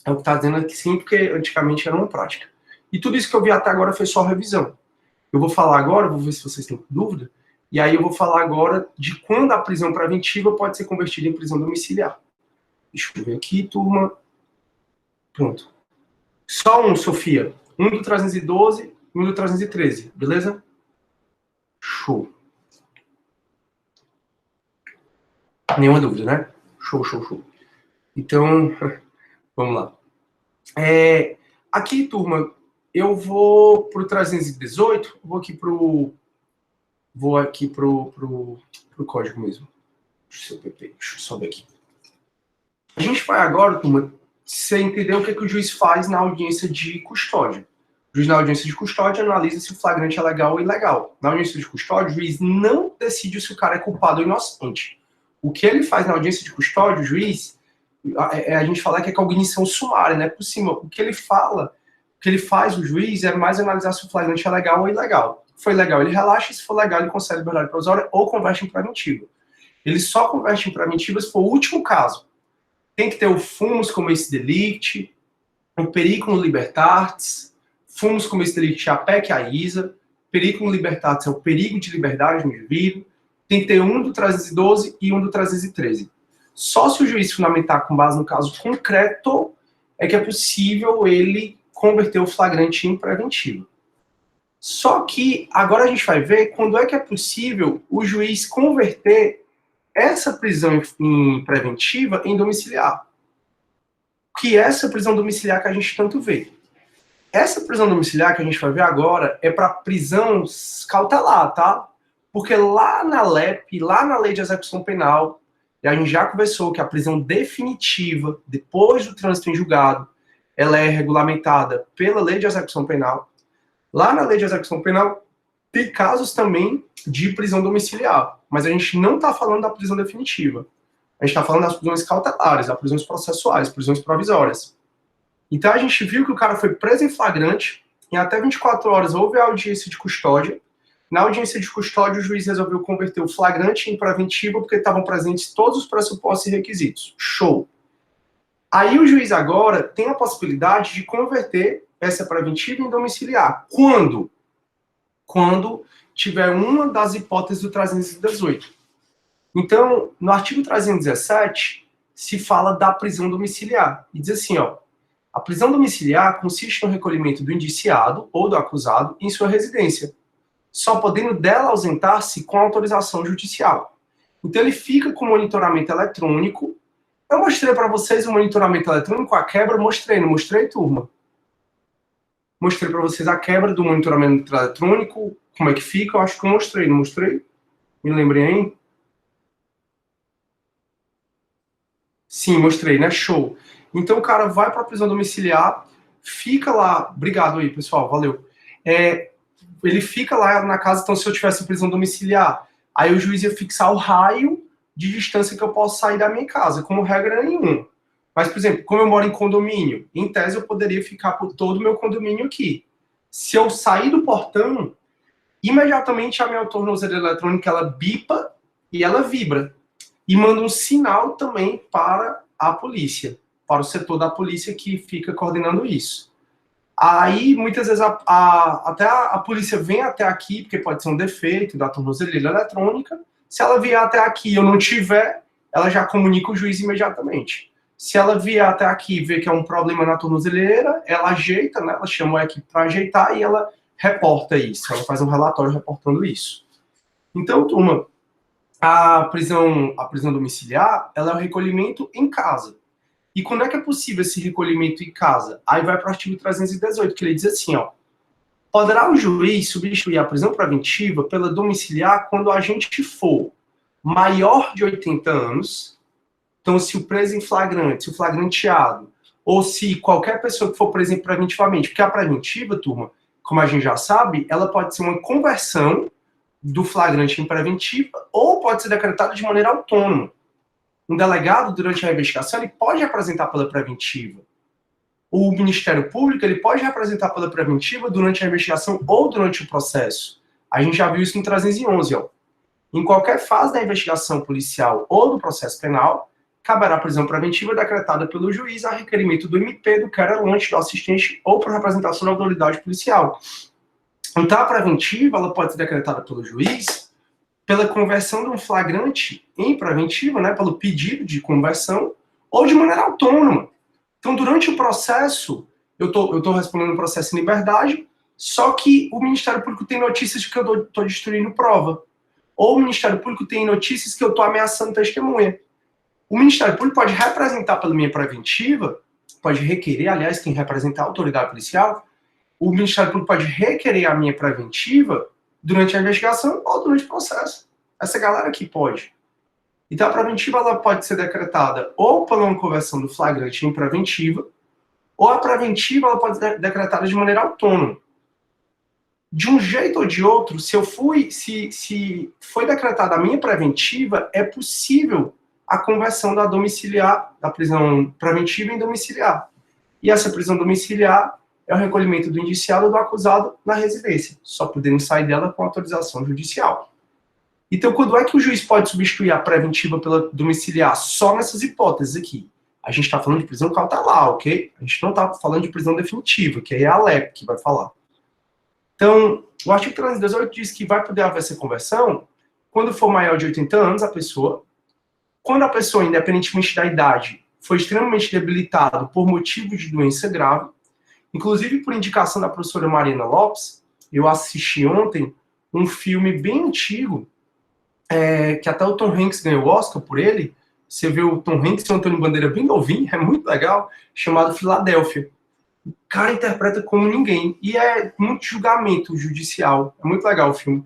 A: É o que está dizendo aqui sim, porque antigamente era uma prática. E tudo isso que eu vi até agora foi só revisão. Eu vou falar agora, vou ver se vocês têm dúvida, e aí eu vou falar agora de quando a prisão preventiva pode ser convertida em prisão domiciliar. Deixa eu ver aqui, turma. Pronto. Só um, Sofia. Um do 312 e um do 313, beleza? Show. Nenhuma dúvida, né? Show, show, show. Então, vamos lá. Aqui, turma, eu vou pro 318, vou aqui pro código mesmo. Deixa eu sobe aqui. A gente vai agora, turma, você entendeu o que o juiz faz na audiência de custódia. O juiz na audiência de custódia analisa se o flagrante é legal ou ilegal. Na audiência de custódia, o juiz não decide se o cara é culpado ou inocente. O que ele faz na audiência de custódia, o juiz, a gente fala que é cognição sumária, né? Por cima, o que ele faz, o juiz, é mais analisar se o flagrante é legal ou ilegal. Se for legal, ele relaxa, se for legal, ele concede liberdade provisória ou converte em preventiva. Ele só converte em preventiva se for o último caso. Tem que ter o fumus comeis delicti, o periculum libertatis, fumus comeis delicti a pec a isa, periculum libertatis é o perigo de liberdade do indivíduo, tem que ter um do 312 e um do 313. Só se o juiz fundamentar com base no caso concreto é que é possível ele converter o flagrante em preventivo. Só que agora a gente vai ver quando é que é possível o juiz converter essa prisão em preventiva em domiciliar. Que é essa prisão domiciliar que a gente tanto vê. Essa prisão domiciliar que a gente vai ver agora é para prisão cautelar, tá? Porque lá na LEP, lá na Lei de Execução Penal, e a gente já conversou que a prisão definitiva, depois do trânsito em julgado, ela é regulamentada pela Lei de Execução Penal. Lá na Lei de Execução Penal, tem casos também de prisão domiciliar, mas a gente não está falando da prisão definitiva. A gente está falando das prisões cautelares, das prisões processuais, prisões provisórias. Então a gente viu que o cara foi preso em flagrante, em até 24 horas houve a audiência de custódia. Na audiência de custódia, o juiz resolveu converter o flagrante em preventivo porque estavam presentes todos os pressupostos e requisitos. Show! Aí o juiz agora tem a possibilidade de converter essa preventiva em domiciliar. Quando? Quando tiver uma das hipóteses do 318. Então, no artigo 317, se fala da prisão domiciliar. E diz assim, ó, a prisão domiciliar consiste no recolhimento do indiciado ou do acusado em sua residência, só podendo dela ausentar-se com autorização judicial. Então, ele fica com monitoramento eletrônico. Eu mostrei para vocês o monitoramento eletrônico, a quebra, mostrei, não mostrei, turma? Mostrei para vocês a quebra do monitoramento eletrônico, como é que fica, eu acho que eu mostrei, não mostrei? Me lembrei, hein? Sim, mostrei, né? Show. Então o cara vai para a prisão domiciliar, fica lá, obrigado aí, pessoal, valeu. Ele fica lá na casa, então se eu tivesse prisão domiciliar, aí o juiz ia fixar o raio de distância que eu posso sair da minha casa, como regra nenhuma. Mas, por exemplo, como eu moro em condomínio, em tese eu poderia ficar por todo o meu condomínio aqui. Se eu sair do portão, imediatamente a minha tornozeleira eletrônica, ela bipa e ela vibra. E manda um sinal também para a polícia, para o setor da polícia que fica coordenando isso. Aí, muitas vezes, até a polícia vem até aqui, porque pode ser um defeito da tornozeleira eletrônica. Se ela vier até aqui e eu não tiver, ela já comunica o juiz imediatamente. Se ela vier até aqui e ver que é um problema na tornozeleira, ela ajeita, né? Ela chama a equipe para ajeitar e ela reporta isso. Ela faz um relatório reportando isso. Então, turma, a prisão domiciliar, ela é o recolhimento em casa. E quando é que é possível esse recolhimento em casa? Aí vai para o artigo 318, que ele diz assim, ó, poderá o juiz substituir a prisão preventiva pela domiciliar quando o agente for maior de 80 anos, então se o preso em flagrante, se o flagranteado, ou se qualquer pessoa que for presa preventivamente, porque a preventiva, turma, como a gente já sabe, ela pode ser uma conversão do flagrante em preventiva, ou pode ser decretada de maneira autônoma. Um delegado, durante a investigação, ele pode representar pela preventiva. O Ministério Público, ele pode representar pela preventiva durante a investigação ou durante o processo. A gente já viu isso no 311, ó. Em qualquer fase da investigação policial ou do processo penal, caberá prisão preventiva decretada pelo juiz a requerimento do MP, do querelante, do assistente ou por representação da autoridade policial. Então, a preventiva, ela pode ser decretada pelo juiz pela conversão de um flagrante em preventiva, né, pelo pedido de conversão, ou de maneira autônoma. Então, durante o processo, eu estou respondendo o processo em liberdade, só que o Ministério Público tem notícias de que eu estou destruindo prova. Ou o Ministério Público tem notícias que eu estou ameaçando testemunha. O Ministério Público pode representar pela minha preventiva, pode requerer, aliás, quem representa a autoridade policial, o Ministério Público pode requerer a minha preventiva durante a investigação ou durante o processo. Essa galera aqui pode. Então, a preventiva ela pode ser decretada ou pela uma conversão do flagrante em preventiva, ou a preventiva ela pode ser decretada de maneira autônoma. De um jeito ou de outro, se foi decretada a minha preventiva, é possível a conversão da domiciliar, da prisão preventiva em domiciliar. E essa prisão domiciliar é o recolhimento do indiciado ou do acusado na residência, só podendo sair dela com autorização judicial. Então, quando é que o juiz pode substituir a preventiva pela domiciliar? Só nessas hipóteses aqui. A gente está falando de prisão cautelar, ok? A gente não está falando de prisão definitiva, que aí é a Alep que vai falar. Então, o artigo 318 diz que vai poder haver essa conversão quando for maior de 80 anos a pessoa, quando a pessoa, independentemente da idade, foi extremamente debilitada por motivo de doença grave, inclusive por indicação da professora Mariana Lopes, eu assisti ontem um filme bem antigo, que até o Tom Hanks ganhou o Oscar por ele. Você vê o Tom Hanks e o Antônio Bandeira bem novinho, é muito legal, chamado Filadélfia. O cara interpreta como ninguém, e é muito julgamento judicial, é muito legal o filme.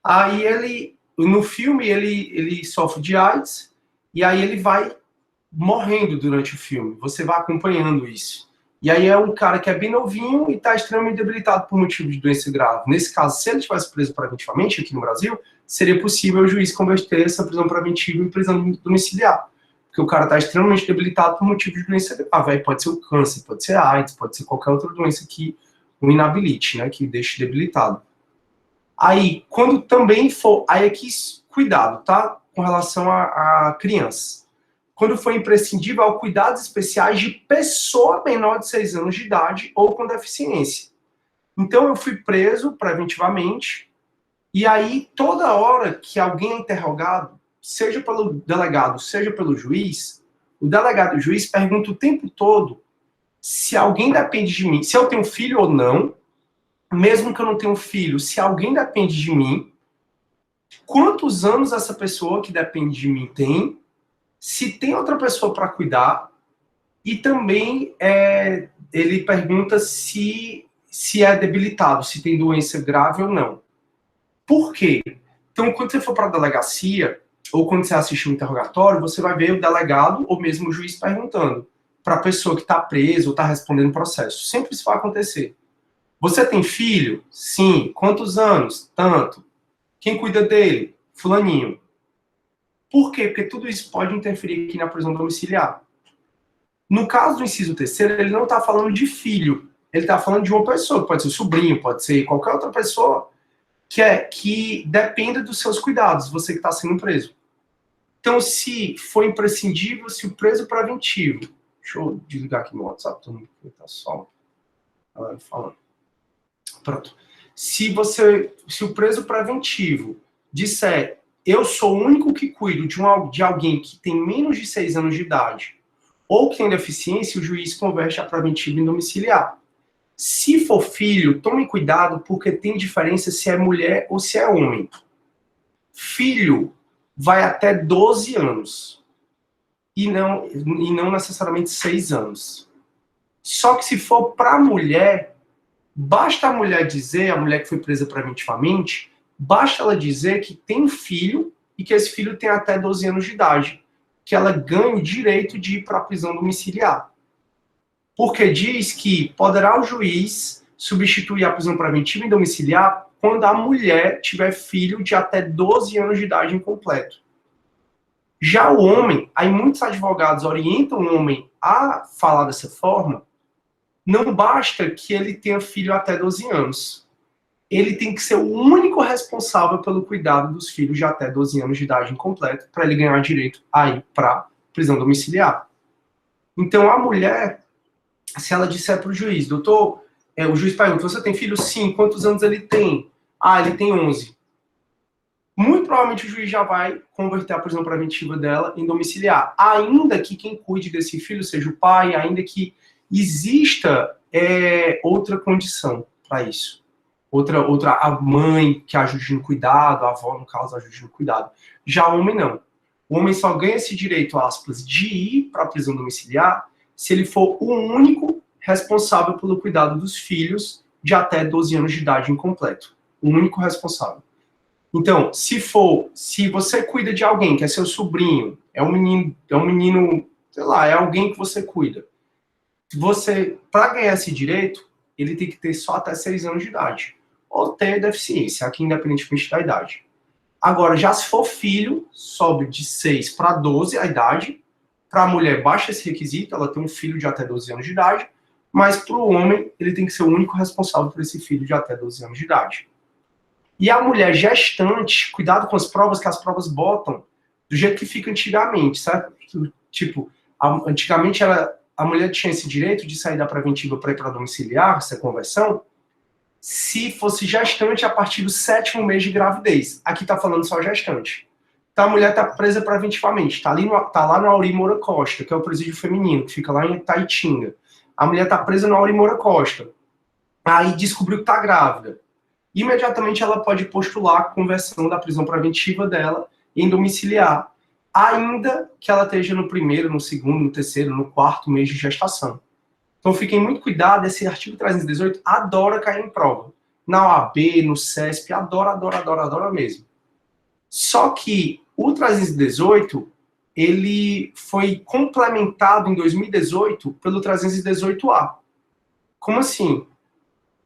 A: Aí ele, no filme, ele sofre de AIDS, e aí ele vai morrendo durante o filme, você vai acompanhando isso. E aí é um cara que é bem novinho e está extremamente debilitado por motivo de doença grave. Nesse caso, se ele tivesse preso preventivamente aqui no Brasil, seria possível o juiz converter essa prisão preventiva em prisão domiciliar. Porque o cara está extremamente debilitado por motivo de doença grave. Aí pode ser o câncer, pode ser a AIDS, pode ser qualquer outra doença que o inabilite, né, que deixe debilitado. Aí, quando também for... Aí aqui, cuidado, tá? Com relação a crianças. Quando for imprescindível, ao cuidados especiais de pessoa menor de 6 anos de idade ou com deficiência. Então, eu fui preso preventivamente, e aí, toda hora que alguém é interrogado, seja pelo delegado, seja pelo juiz, o delegado e o juiz perguntam o tempo todo se alguém depende de mim, se eu tenho filho ou não, mesmo que eu não tenha um filho, se alguém depende de mim, quantos anos essa pessoa que depende de mim tem, se tem outra pessoa para cuidar, e também ele pergunta se é debilitado, se tem doença grave ou não. Por quê? Então, quando você for para a delegacia, ou quando você assiste um interrogatório, você vai ver o delegado ou mesmo o juiz perguntando para a pessoa que está presa ou está respondendo o processo. Sempre isso vai acontecer. Você tem filho? Sim. Quantos anos? Tanto. Quem cuida dele? Fulaninho. Por quê? Porque tudo isso pode interferir aqui na prisão domiciliar. No caso do inciso terceiro, ele não está falando de filho. Ele está falando de uma pessoa, pode ser sobrinho, pode ser qualquer outra pessoa que dependa dos seus cuidados, você que está sendo preso. Então, se for imprescindível, se o preso preventivo... Deixa eu desligar aqui meu WhatsApp, todo mundo está só falando. Pronto. Se o preso preventivo disser eu sou o único que cuido de alguém que tem menos de 6 anos de idade ou que tem deficiência, o juiz converte a preventiva em domiciliar. Se for filho, tome cuidado porque tem diferença se é mulher ou se é homem. Filho vai até 12 anos e não necessariamente 6 anos. Só que se for para mulher, basta a mulher dizer, a mulher que foi presa preventivamente, basta ela dizer que tem um filho e que esse filho tem até 12 anos de idade, que ela ganha o direito de ir para a prisão domiciliar. Porque diz que poderá o juiz substituir a prisão preventiva em domiciliar quando a mulher tiver filho de até 12 anos de idade incompleto. Já o homem, aí muitos advogados orientam o homem a falar dessa forma, não basta que ele tenha filho até 12 anos. Ele tem que ser o único responsável pelo cuidado dos filhos de até 12 anos de idade incompleto para ele ganhar direito a ir para prisão domiciliar. Então, a mulher, se ela disser para o juiz, doutor, o juiz pergunta, você tem filho? Sim. Quantos anos ele tem? Ah, ele tem 11. Muito provavelmente o juiz já vai converter a prisão preventiva dela em domiciliar. Ainda que quem cuide desse filho seja o pai, ainda que exista outra condição para isso. A mãe que ajude no cuidado, a avó, no caso, ajude no cuidado. Já o homem, não. O homem só ganha esse direito, aspas, de ir para a prisão domiciliar se ele for o único responsável pelo cuidado dos filhos de até 12 anos de idade incompleto. O único responsável. Então, se você cuida de alguém que é seu sobrinho, é um menino, sei lá, é alguém que você cuida. Para ganhar esse direito, ele tem que ter só até 6 anos de idade. Ou ter deficiência, aqui independentemente da idade. Agora, já se for filho, sobe de 6 para 12 a idade. Para a mulher, baixa esse requisito, ela tem um filho de até 12 anos de idade. Mas para o homem, ele tem que ser o único responsável por esse filho de até 12 anos de idade. E a mulher gestante, cuidado com as provas, que as provas botam do jeito que fica antigamente, sabe? Tipo, antigamente a mulher tinha esse direito de sair da preventiva para ir para domiciliar, essa conversão, se fosse gestante a partir do 7º mês de gravidez. Aqui está falando só gestante. Então a mulher está presa preventivamente, está lá no Auri Moura Costa, que é o presídio feminino, que fica lá em Itaitinga. A mulher está presa no Auri Moura Costa. Aí descobriu que está grávida. Imediatamente ela pode postular a conversão da prisão preventiva dela em domiciliar, ainda que ela esteja no 1º, no 2º, no 3º, no 4º mês de gestação. Então fiquem muito cuidado, esse artigo 318 adora cair em prova. Na OAB, no CESP, adora mesmo. Só que o 318, ele foi complementado em 2018 pelo 318A. Como assim?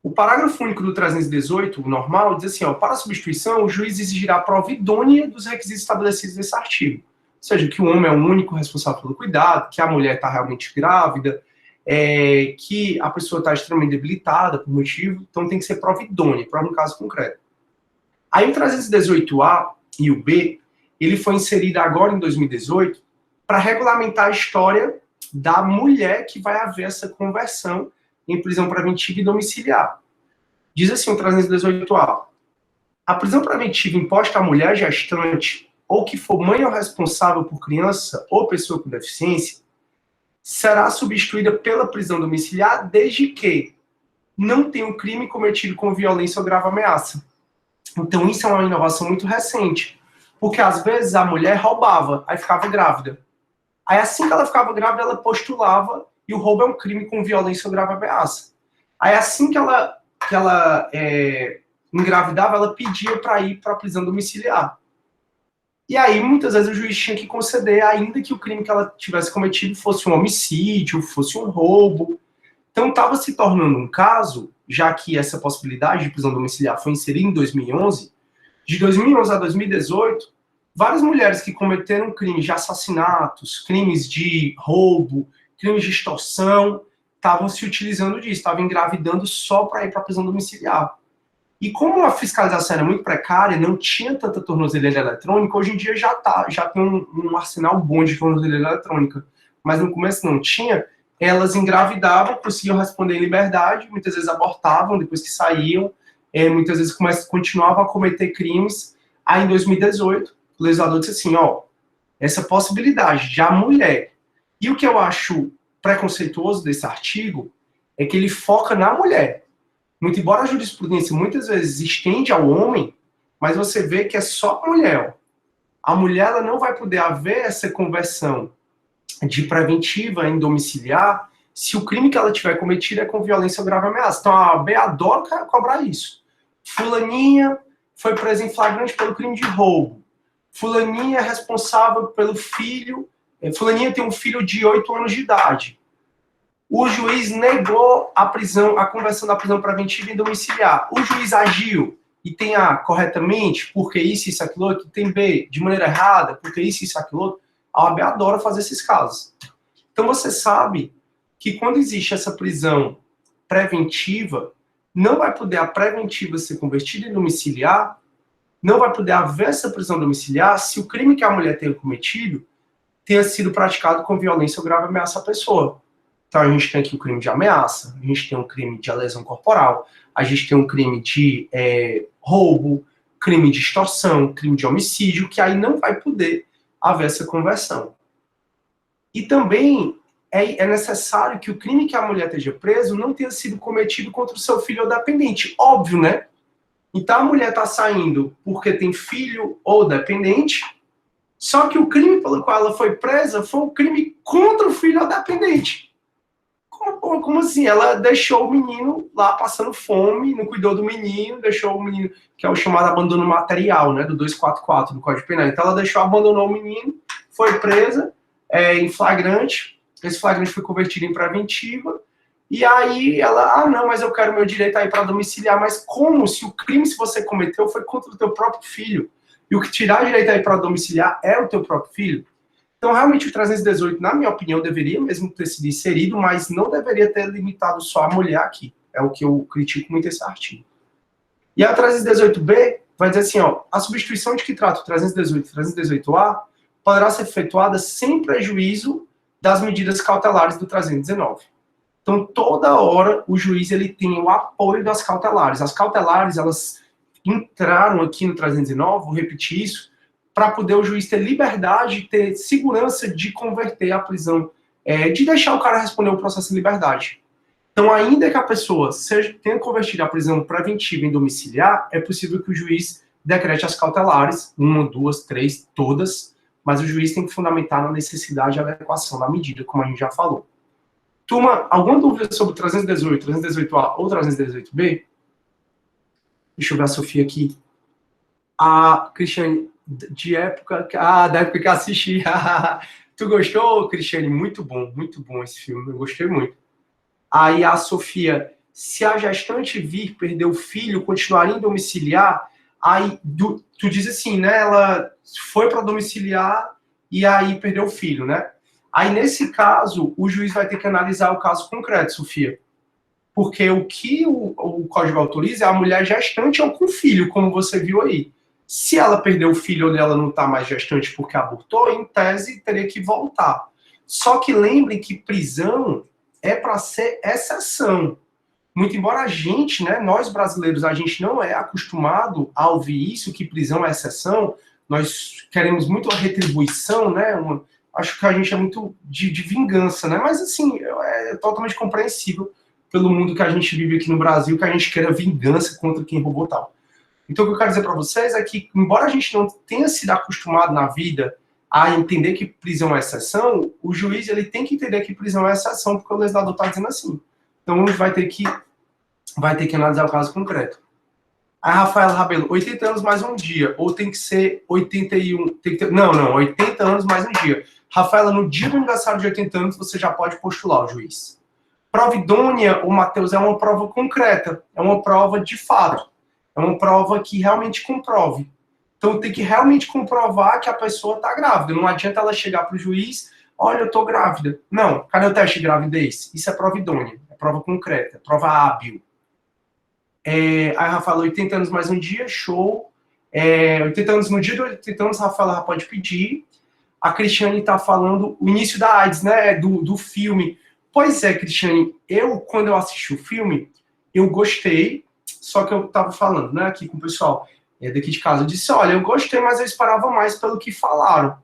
A: O parágrafo único do 318, o normal, diz assim, ó, para a substituição, o juiz exigirá a prova idônea dos requisitos estabelecidos nesse artigo. Ou seja, que o homem é o único responsável pelo cuidado, que a mulher está realmente grávida, que a pessoa está extremamente debilitada por motivo, então tem que ser prova idônea, prova no caso concreto. Aí o 318A e o B, ele foi inserido agora em 2018 para regulamentar a história da mulher que vai haver essa conversão em prisão preventiva e domiciliar. Diz assim o 318A. A prisão preventiva imposta à mulher gestante ou que for mãe ou responsável por criança ou pessoa com deficiência será substituída pela prisão domiciliar desde que não tenha um crime cometido com violência ou grave ameaça. Então isso é uma inovação muito recente, porque às vezes a mulher roubava, aí ficava grávida. Aí assim que ela ficava grávida, ela postulava, e o roubo é um crime com violência ou grave ameaça. Aí assim que ela engravidava, ela pedia para ir para a prisão domiciliar. E aí muitas vezes o juiz tinha que conceder, ainda que o crime que ela tivesse cometido fosse um homicídio, fosse um roubo. Então estava se tornando um caso, já que essa possibilidade de prisão domiciliar foi inserida em 2011, de 2011 a 2018, várias mulheres que cometeram crimes de assassinatos, crimes de roubo, crimes de extorsão, estavam se utilizando disso, estavam engravidando só para ir para a prisão domiciliar. E como a fiscalização era muito precária, não tinha tanta tornozeleira eletrônica, hoje em dia já tem um arsenal bom de tornozeleira eletrônica. Mas no começo não tinha, elas engravidavam, conseguiam responder em liberdade, muitas vezes abortavam depois que saíam, muitas vezes continuavam a cometer crimes. Aí em 2018, o legislador disse assim, ó, essa possibilidade de a mulher. E o que eu acho preconceituoso desse artigo é que ele foca na mulher. Muito embora a jurisprudência muitas vezes estende ao homem, mas você vê que é só a mulher. A mulher ela não vai poder haver essa conversão de preventiva em domiciliar se o crime que ela tiver cometido é com violência ou grave ameaça. Então a OAB adora cobrar isso. Fulaninha foi presa em flagrante pelo crime de roubo. Fulaninha é responsável pelo filho. Fulaninha tem um filho de 8 anos de idade. O juiz negou a conversão da prisão preventiva em domiciliar. O juiz agiu e tem A corretamente, porque isso, aquilo outro, tem B de maneira errada, porque isso, aquilo outro. A OAB adora fazer esses casos. Então você sabe que quando existe essa prisão preventiva, não vai poder a preventiva ser convertida em domiciliar, não vai poder haver essa prisão domiciliar se o crime que a mulher tenha cometido tenha sido praticado com violência ou grave ameaça à pessoa. Então a gente tem aqui o crime de ameaça, a gente tem um crime de lesão corporal, a gente tem um crime de roubo, crime de extorsão, crime de homicídio, que aí não vai poder haver essa conversão. E também é necessário que o crime que a mulher esteja preso não tenha sido cometido contra o seu filho ou dependente. Óbvio, né? Então a mulher está saindo porque tem filho ou dependente, só que o crime pelo qual ela foi presa foi um crime contra o filho ou dependente. Como assim? Ela deixou o menino lá passando fome, não cuidou do menino, deixou o menino, que é o chamado abandono material, né, do 244 do Código Penal. Então ela abandonou o menino, foi presa em flagrante, esse flagrante foi convertido em preventiva, e aí ela, não, mas eu quero meu direito aí para domiciliar, mas como se o crime que você cometeu foi contra o teu próprio filho? E o que tirar direito aí para domiciliar é o teu próprio filho? Então, realmente, o 318, na minha opinião, deveria mesmo ter sido inserido, mas não deveria ter limitado só a mulher aqui. É o que eu critico muito esse artigo. E a 318B, vai dizer assim, ó, a substituição de que trata o 318 e 318-A poderá ser efetuada sem prejuízo das medidas cautelares do 319. Então, toda hora, o juiz ele tem o apoio das cautelares. As cautelares, elas entraram aqui no 309, vou repetir isso, para poder o juiz ter liberdade, ter segurança de converter a prisão, de deixar o cara responder o processo em liberdade. Então, ainda que a pessoa tenha convertido a prisão preventiva em domiciliar, é possível que o juiz decrete as cautelares, 1, 2, 3, todas, mas o juiz tem que fundamentar na necessidade de adequação da medida, como a gente já falou. Turma, alguma dúvida sobre 318, 318A ou 318B? Deixa eu ver a Sofia aqui. A Cristiane, da época que assisti. Tu gostou, Cristiane? Muito bom esse filme, eu gostei muito. Aí a Sofia, se a gestante vir perder o filho, continuaria em domiciliar, aí tu diz assim, né, ela foi para domiciliar e aí perdeu o filho, né? Aí nesse caso, o juiz vai ter que analisar o caso concreto, Sofia. Porque o que o código autoriza é a mulher gestante ou com filho, como você viu aí. Se ela perdeu o filho ou ela não está mais gestante porque abortou, em tese teria que voltar. Só que lembrem que prisão é para ser exceção. Muito embora a gente, né, nós brasileiros, a gente não é acostumado a ouvir isso, que prisão é exceção, nós queremos muito a retribuição, né, acho que a gente é muito de vingança, né, mas assim, é totalmente compreensível pelo mundo que a gente vive aqui no Brasil, que a gente queira vingança contra quem roubou tal. Então o que eu quero dizer para vocês é que, embora a gente não tenha sido acostumado na vida a entender que prisão é exceção, o juiz ele tem que entender que prisão é exceção, porque o legislador está dizendo assim. Então, vai ter que analisar o caso concreto. A Rafaela Rabelo, 80 anos mais um dia, ou tem que ser 81, não, 80 anos mais um dia. Rafaela, no dia do aniversário de 80 anos, você já pode postular o juiz. Prova idônea, o Matheus, é uma prova concreta, é uma prova de fato, é uma prova que realmente comprove. Então, tem que realmente comprovar que a pessoa está grávida. Não adianta ela chegar para o juiz, olha, eu estou grávida. Não, cadê o teste de gravidez? Isso é prova idônea, é prova concreta, é prova hábil. Aí a Rafaela, 80 anos mais um dia, show. 80 anos no dia de 80 anos, a Rafaela pode pedir. A Cristiane está falando o início da AIDS, né, do filme. Pois é, Cristiane, quando eu assisti o filme, eu gostei, só que eu estava falando, né, aqui com o pessoal daqui de casa, eu disse, olha, eu gostei, mas eu esperava mais pelo que falaram.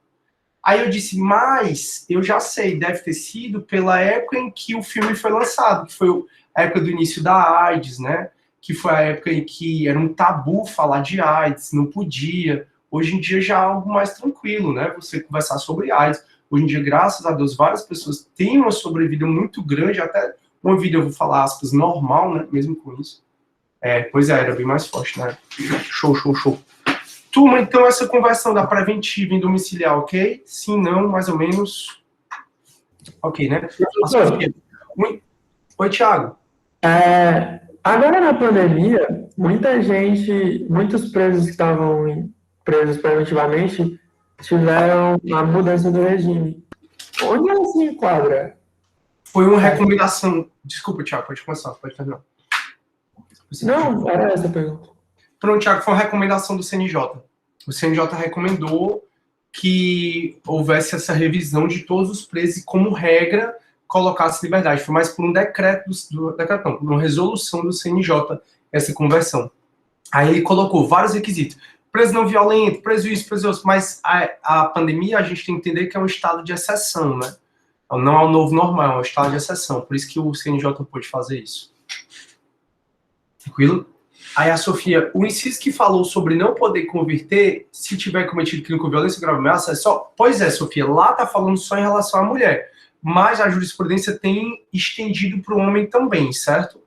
A: Aí eu disse, mas eu já sei, deve ter sido pela época em que o filme foi lançado, que foi a época do início da AIDS, né, que foi a época em que era um tabu falar de AIDS, não podia. Hoje em dia já é algo mais tranquilo, né, você conversar sobre AIDS. Hoje em dia, graças a Deus, várias pessoas têm uma sobrevida muito grande, até uma vida, eu vou falar aspas, normal, né, mesmo com isso. Pois era bem mais forte, né? Show. Turma, então, essa conversão da preventiva em domiciliar, ok? Sim, não, mais ou menos. Ok, né? Oi, Thiago.
C: Agora na pandemia, muitos presos que estavam presos preventivamente tiveram a mudança do regime. Onde ela se enquadra?
A: Foi uma recomendação. Desculpa, Thiago, pode começar, pode terminar.
C: Não, era essa a pergunta.
A: Pronto, Thiago, foi uma recomendação do CNJ. O CNJ recomendou que houvesse essa revisão de todos os presos e, como regra, colocasse liberdade. Foi mais por um decreto, por uma resolução do CNJ, essa conversão. Aí ele colocou vários requisitos. Preso não violento, preso isso, preso isso. Mas a pandemia, a gente tem que entender que é um estado de exceção, né? Não é o novo normal, é um estado de exceção. Por isso que o CNJ pôde fazer isso. Tranquilo? Aí a Sofia, o inciso que falou sobre não poder converter se tiver cometido crime com violência grave ameaça, é só... Pois é, Sofia, lá tá falando só em relação à mulher. Mas a jurisprudência tem estendido para o homem também, certo?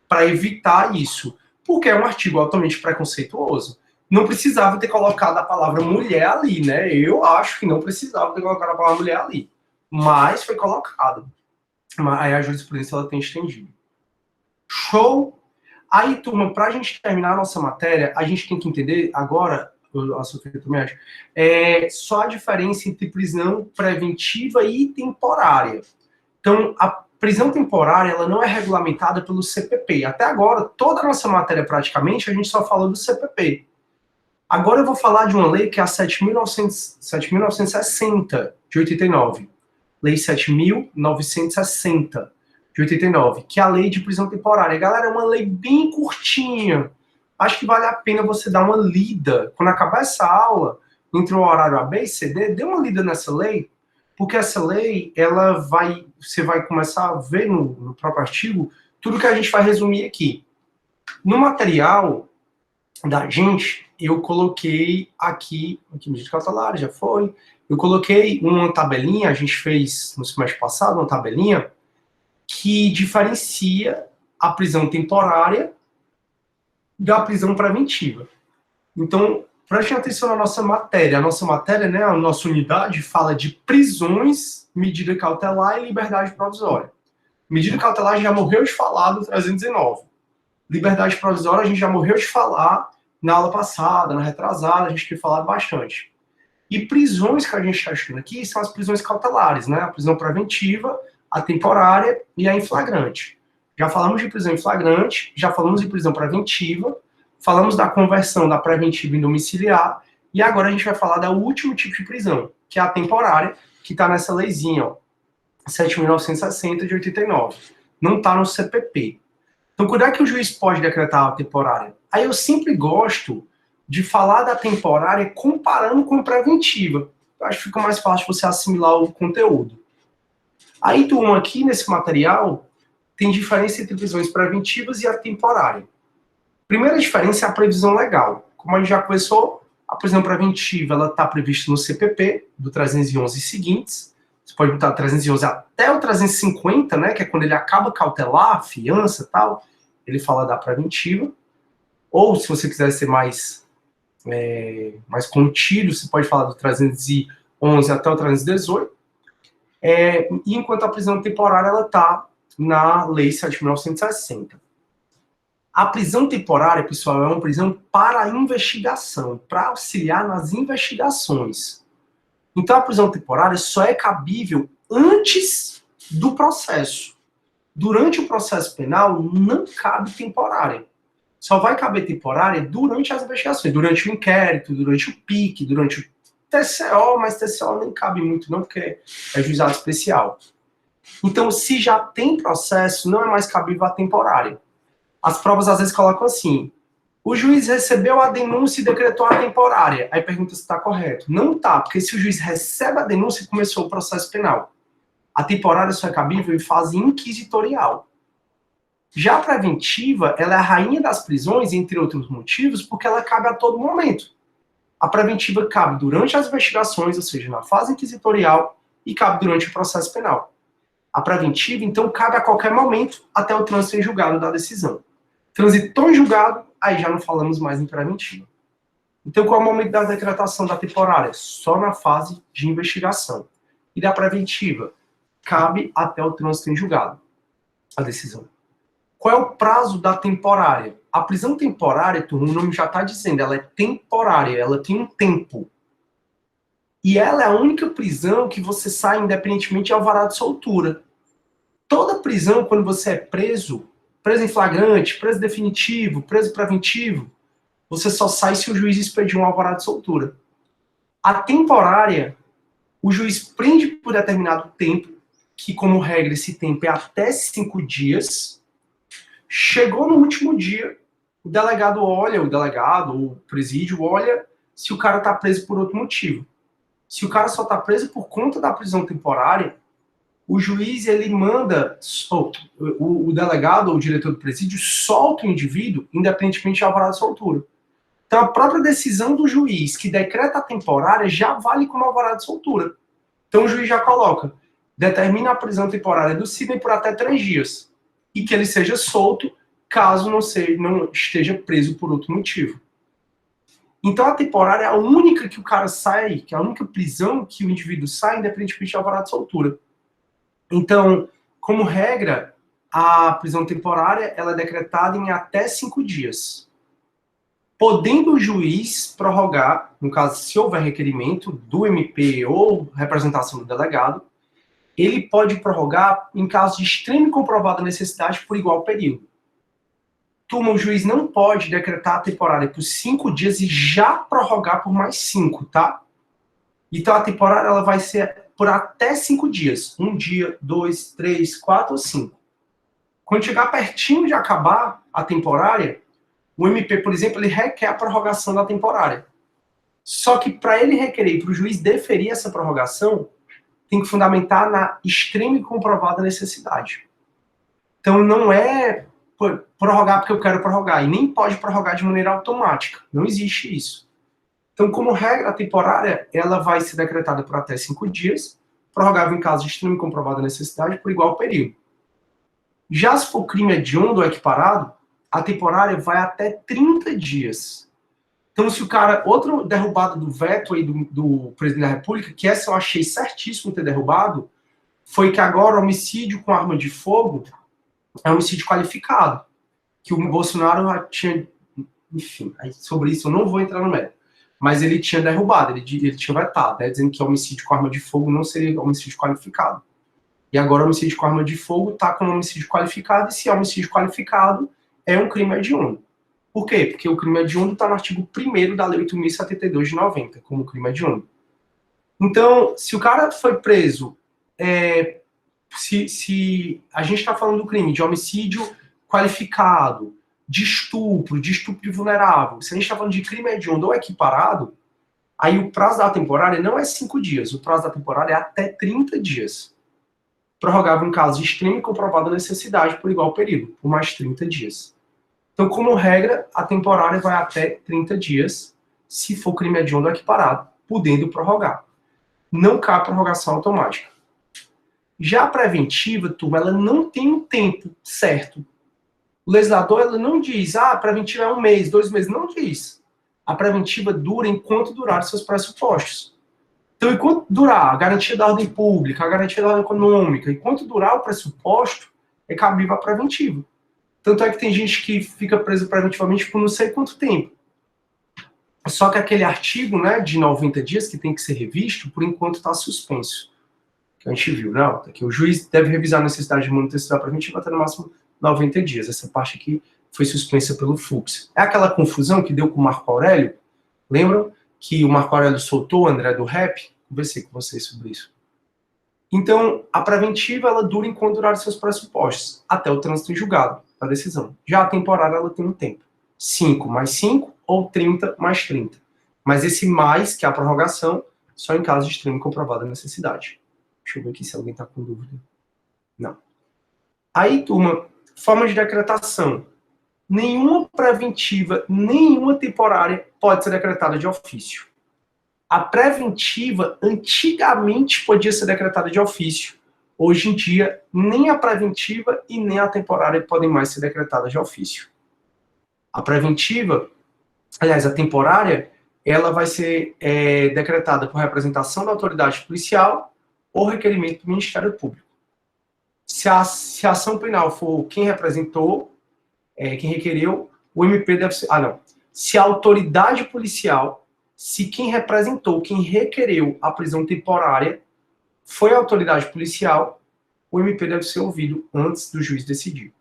A: Para evitar isso. Porque é um artigo altamente preconceituoso. Não precisava ter colocado a palavra mulher ali, né? Eu acho que não precisava ter colocado a palavra mulher ali. Mas foi colocado. Aí a jurisprudência ela tem estendido. Show? Aí, turma, para a gente terminar a nossa matéria, a gente tem que entender agora, a Sofia também acha, só a diferença entre prisão preventiva e temporária. Então, a prisão temporária ela não é regulamentada pelo CPP. Até agora, toda a nossa matéria, praticamente, a gente só falou do CPP. Agora eu vou falar de uma lei que é a 7.960, de 89. Lei 7.960, de 89, que é a lei de prisão temporária. Galera, é uma lei bem curtinha. Acho que vale a pena você dar uma lida. Quando acabar essa aula, entre o horário A, B e C, D, dê uma lida nessa lei, porque essa lei, você vai começar a ver no próprio artigo tudo que a gente vai resumir aqui. No material da gente, eu coloquei aqui medida cautelar, já foi. Eu coloquei uma tabelinha, a gente fez no semestre passado uma tabelinha que diferencia a prisão temporária da prisão preventiva. Então, preste atenção na nossa matéria. A nossa matéria, né, a nossa unidade, fala de prisões, medida cautelar e liberdade provisória. Medida cautelar já morreu de falar do 319. Liberdade provisória a gente já morreu de falar na aula passada, na retrasada, a gente tem falado bastante. E prisões que a gente está estudando aqui são as prisões cautelares, né? A prisão preventiva, a temporária e a em flagrante. Já falamos de prisão em flagrante, já falamos de prisão preventiva, falamos da conversão da preventiva em domiciliar, e agora a gente vai falar do último tipo de prisão, que é a temporária, que está nessa leizinha, ó, 7.960 de 89. Não está no CPP. Então, quando é que o juiz pode decretar a temporária? Aí eu sempre gosto de falar da temporária comparando com a preventiva. Eu acho que fica mais fácil você assimilar o conteúdo. Aí, turma, aqui nesse material, tem diferença entre prisões preventivas e a temporária. Primeira diferença é a previsão legal. Como a gente já conversou, a prisão preventiva está prevista no CPP, do 311 e seguintes. Você pode botar 311 até o 350, né, que é quando ele acaba cautelar, fiança e tal, ele fala da preventiva. Ou, se você quiser ser mais contido, você pode falar do 311 até o 318. Enquanto a prisão temporária ela está na Lei 7.960. A prisão temporária, pessoal, é uma prisão para investigação, para auxiliar nas investigações. Então, a prisão temporária só é cabível antes do processo. Durante o processo penal, não cabe temporária. Só vai caber temporária durante as investigações, durante o inquérito, durante o PIC, durante o TCO, mas TCO nem cabe muito não, porque é juizado especial. Então, se já tem processo, não é mais cabível a temporária. As provas às vezes colocam assim, o juiz recebeu a denúncia e decretou a temporária. Aí pergunta se está correto. Não está, porque se o juiz recebe a denúncia, começou o processo penal. A temporária só é cabível em fase inquisitorial. Já a preventiva, ela é a rainha das prisões, entre outros motivos, porque ela cabe a todo momento. A preventiva cabe durante as investigações, ou seja, na fase inquisitorial, e cabe durante o processo penal. A preventiva, então, cabe a qualquer momento, até o trânsito em julgado da decisão. Transitou em julgado, aí já não falamos mais em preventiva. Então, qual é o momento da decretação da temporária? Só na fase de investigação. E da preventiva? Cabe até o trânsito em julgado, a decisão. Qual é o prazo da temporária? A prisão temporária, o nome já está dizendo, ela é temporária, ela tem um tempo. E ela é a única prisão que você sai independentemente de alvará de soltura. Toda prisão, quando você é preso em flagrante, preso definitivo, preso preventivo, você só sai se o juiz expedir um alvará de soltura. A temporária, o juiz prende por determinado tempo, que como regra esse tempo é até 5 dias. Chegou no último dia, o delegado olha, o presídio olha se o cara está preso por outro motivo. Se o cara só está preso por conta da prisão temporária, o juiz, ele manda, o delegado ou o diretor do presídio solta o indivíduo, independentemente de alvará de soltura. Então, a própria decisão do juiz que decreta a temporária já vale como alvará de soltura. Então, o juiz já coloca, determina a prisão temporária do Sidney por até 3 dias. E que ele seja solto, caso não esteja preso por outro motivo. Então, a temporária é a única que o cara sai, que é a única prisão que o indivíduo sai, independentemente de alvará de soltura. Então, como regra, a prisão temporária ela é decretada em até 5 dias. Podendo o juiz prorrogar, no caso, se houver requerimento do MP ou representação do delegado, ele pode prorrogar em caso de extrema e comprovada necessidade por igual período. Turma, o juiz não pode decretar a temporária por 5 dias e já prorrogar por mais 5, tá? Então, a temporária ela vai ser por até 5 dias. 1 dia, 2, 3, 4 ou 5. Quando chegar pertinho de acabar a temporária, o MP, por exemplo, ele requer a prorrogação da temporária. Só que para ele requerer, para o juiz deferir essa prorrogação, tem que fundamentar na extrema e comprovada necessidade. Então, não é prorrogar porque eu quero prorrogar, e nem pode prorrogar de maneira automática. Não existe isso. Então, como regra, a temporária ela vai ser decretada por até 5 dias, prorrogável em caso de extrema e comprovada necessidade por igual período. Já se for crime hediondo ou equiparado, a temporária vai até 30 dias. Então, se o cara... Outra derrubada do veto aí do presidente da República, que essa eu achei certíssimo ter derrubado, foi que agora o homicídio com arma de fogo é homicídio qualificado. Que o Bolsonaro já tinha... Enfim, sobre isso eu não vou entrar no mérito. Mas ele tinha derrubado, ele tinha vetado, né, dizendo que homicídio com arma de fogo não seria homicídio qualificado. E agora o homicídio com arma de fogo está como homicídio qualificado, e se é homicídio qualificado, é um crime hediondo. Por quê? Porque o crime hediondo está no artigo 1º da Lei 8.072 de 90, como crime hediondo. Então, se o cara foi preso, se a gente está falando do crime de homicídio qualificado, de estupro vulnerável, se a gente está falando de crime hediondo ou equiparado, aí o prazo da temporária não é 5 dias, o prazo da temporária é até 30 dias. Prorrogável em caso de extrema e comprovada necessidade por igual período, por mais 30 dias. Então, como regra, a temporária vai até 30 dias, se for crime hediondo ou equiparado, podendo prorrogar. Não cabe prorrogação automática. Já a preventiva, turma, ela não tem um tempo certo. O legislador ela não diz, a preventiva é 1 mês, 2 meses. Não diz. A preventiva dura enquanto durar seus pressupostos. Então, enquanto durar a garantia da ordem pública, a garantia da ordem econômica, enquanto durar o pressuposto, é cabível a preventiva. Tanto é que tem gente que fica preso preventivamente por não sei quanto tempo. Só que aquele artigo, né, de 90 dias, que tem que ser revisto, por enquanto está suspenso. Que a gente viu, não, que o juiz deve revisar a necessidade de manutenção preventiva até no máximo 90 dias. Essa parte aqui foi suspensa pelo Fux. É aquela confusão que deu com o Marco Aurélio? Lembram que o Marco Aurélio soltou o André do Rap? Conversei com vocês sobre isso. Então, a preventiva, ela dura enquanto durar seus pressupostos, até o trânsito em julgado, a decisão. Já a temporária, ela tem um tempo. 5 mais 5 ou 30 mais 30. Mas esse mais, que é a prorrogação, só em caso de extrema e comprovada necessidade. Deixa eu ver aqui se alguém está com dúvida. Não. Aí, turma, forma de decretação. Nenhuma preventiva, nenhuma temporária pode ser decretada de ofício. A preventiva, antigamente, podia ser decretada de ofício. Hoje em dia, nem a preventiva e nem a temporária podem mais ser decretadas de ofício. A preventiva, aliás, a temporária, ela vai ser decretada por representação da autoridade policial ou requerimento do Ministério Público. Se a ação penal for quem representou, quem requereu, o MP deve ser... Se a autoridade policial, se quem representou, quem requereu a prisão temporária foi a autoridade policial, o MP deve ser ouvido antes do juiz decidir.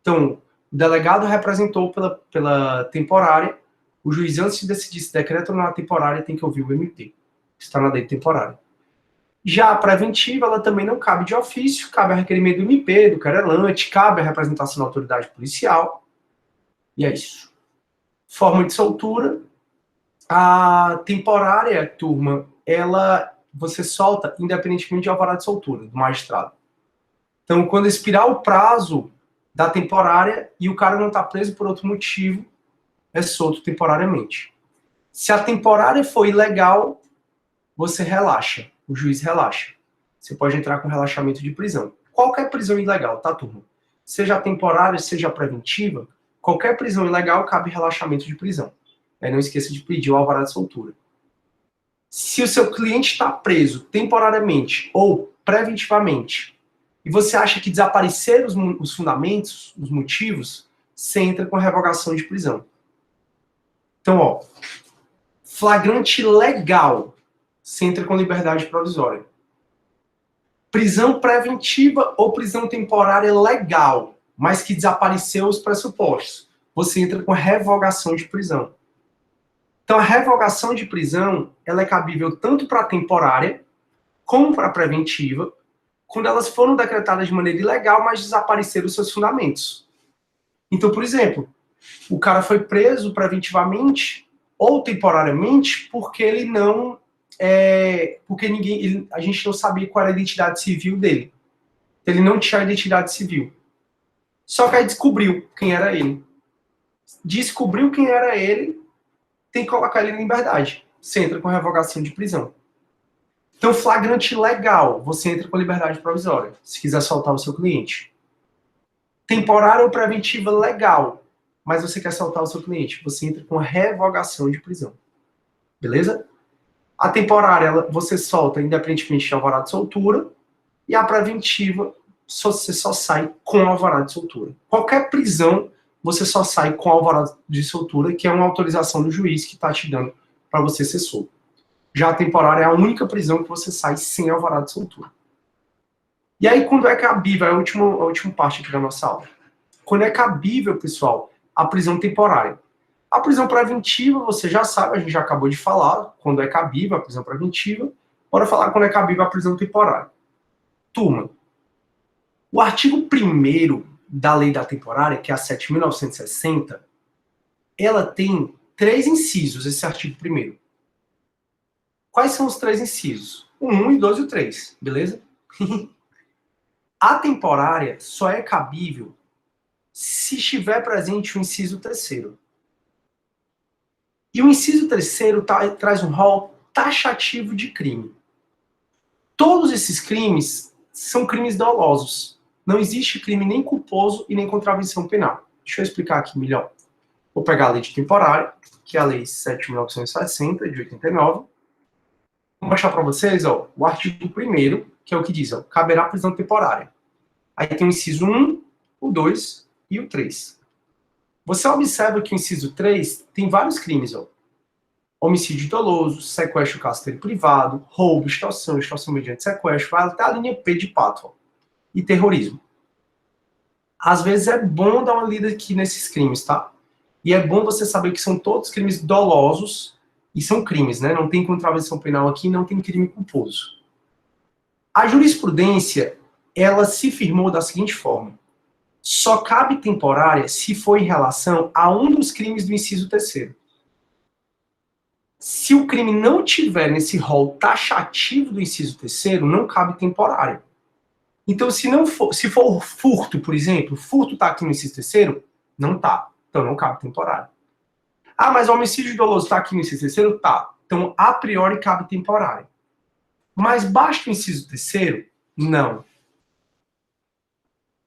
A: Então, o delegado representou pela temporária, o juiz, antes de decidir se decreta ou não a temporária, tem que ouvir o MP, que está na lei temporária. Já a preventiva, ela também não cabe de ofício, cabe a requerimento do MP, do querelante, cabe a representação da autoridade policial, e é isso. Forma de soltura. A temporária, turma, você solta independentemente de alvará de soltura, do magistrado. Então, quando expirar o prazo da temporária e o cara não está preso por outro motivo, é solto temporariamente. Se a temporária for ilegal, você relaxa, o juiz relaxa. Você pode entrar com relaxamento de prisão. Qualquer prisão ilegal, tá, turma? Seja a temporária, seja a preventiva, qualquer prisão ilegal cabe relaxamento de prisão. Não esqueça de pedir o alvará de soltura. Se o seu cliente está preso temporariamente ou preventivamente e você acha que desapareceram os fundamentos, os motivos, você entra com revogação de prisão. Então, flagrante legal, você entra com liberdade provisória. Prisão preventiva ou prisão temporária legal, mas que desapareceu os pressupostos. você entra com revogação de prisão. Então, a revogação de prisão, ela é cabível tanto para a temporária, como para a preventiva, quando elas foram decretadas de maneira ilegal, mas desapareceram os seus fundamentos. Então, por exemplo, o cara foi preso preventivamente ou temporariamente porque ele não... porque a gente não sabia qual era a identidade civil dele. Ele não tinha identidade civil. Só que aí descobriu quem era ele. Descobriu quem era ele, tem que colocar ele em liberdade. Você entra com revogação de prisão. Então, flagrante legal, você entra com liberdade provisória, se quiser soltar o seu cliente. Temporária ou preventiva legal, mas você quer soltar o seu cliente, você entra com revogação de prisão. Beleza? A temporária, você solta independentemente de alvará de soltura, e a preventiva, você só sai com alvará de soltura. Qualquer prisão, você só sai com alvará de soltura, que é uma autorização do juiz que está te dando para você ser solto. Já a temporária é a única prisão que você sai sem alvará de soltura. E aí, quando é cabível, é a última parte aqui da nossa aula. Quando é cabível, pessoal, a prisão temporária. A prisão preventiva, você já sabe, a gente já acabou de falar, quando é cabível a prisão preventiva. Bora falar quando é cabível a prisão temporária. Turma, o artigo 1º da lei da temporária, que é a 7.960, ela tem 3 incisos, esse artigo 1º. Quais são os 3 incisos? O 1, o 2 e o 3, beleza? A temporária só é cabível se estiver presente o inciso 3º. E o inciso 3º traz um rol taxativo de crime. Todos esses crimes são crimes dolosos. Não existe crime nem culposo e nem contravenção penal. Deixa eu explicar aqui melhor. Vou pegar a lei de temporária, que é a lei 7.960, de 89. Vou mostrar para vocês o artigo 1º, que é o que diz, caberá prisão temporária. Aí tem o inciso 1, o 2 e o 3. Você observa que o inciso 3 tem vários crimes, homicídio doloso, sequestro caseiro privado, roubo, extorsão mediante sequestro, vai até a linha P de pato, e terrorismo. Às vezes é bom dar uma lida aqui nesses crimes, tá? E é bom você saber que são todos crimes dolosos, e são crimes, né? Não tem contravenção penal aqui, não tem crime culposo. A jurisprudência, ela se firmou da seguinte forma: só cabe temporária se for em relação a um dos crimes do inciso 3º. Se o crime não tiver nesse rol taxativo do inciso 3º, não cabe temporária. Então, se for furto, por exemplo, furto está aqui no inciso 3º, não tá. Então, não cabe temporária. Ah, mas o homicídio doloso está aqui no inciso 3º? Tá. Então, a priori, cabe temporária. Mas basta o inciso 3º? Não.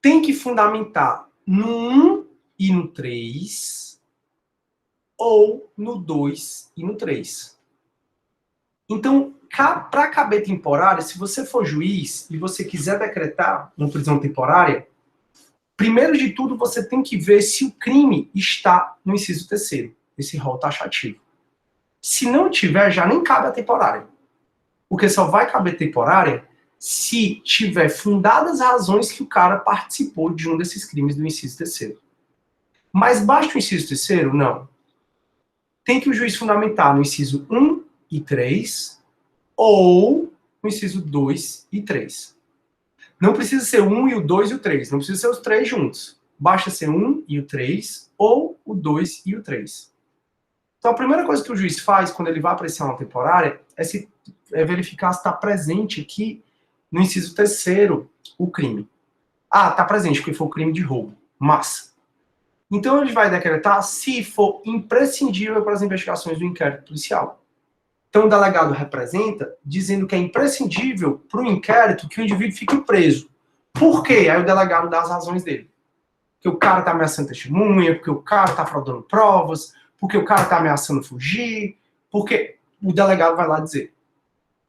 A: Tem que fundamentar no 1 e no 3, ou no 2 e no 3. Então, para caber temporária, se você for juiz e você quiser decretar uma prisão temporária, primeiro de tudo você tem que ver se o crime está no inciso 3º, esse rol taxativo. Se não tiver, já nem cabe a temporária. Porque só vai caber temporária se tiver fundadas razões que o cara participou de um desses crimes do inciso 3º. Mas basta o inciso 3º? Não. Tem que o juiz fundamentar no inciso 1 e 3, ou no inciso 2 e 3. Não precisa ser o 1 e o 2 e o 3, não precisa ser os 3 juntos. Basta ser 1 e o 3, ou o 2 e o 3. Então a primeira coisa que o juiz faz quando ele vai apreciar uma temporária é verificar se está presente aqui no inciso 3º o crime. Ah, está presente, porque foi o crime de roubo. Massa. Então ele vai decretar se for imprescindível para as investigações do inquérito policial. Então o delegado representa dizendo que é imprescindível para o inquérito que o indivíduo fique preso. Por quê? Aí o delegado dá as razões dele. Porque o cara está ameaçando testemunha, porque o cara está fraudando provas, porque o cara está ameaçando fugir, porque o delegado vai lá dizer.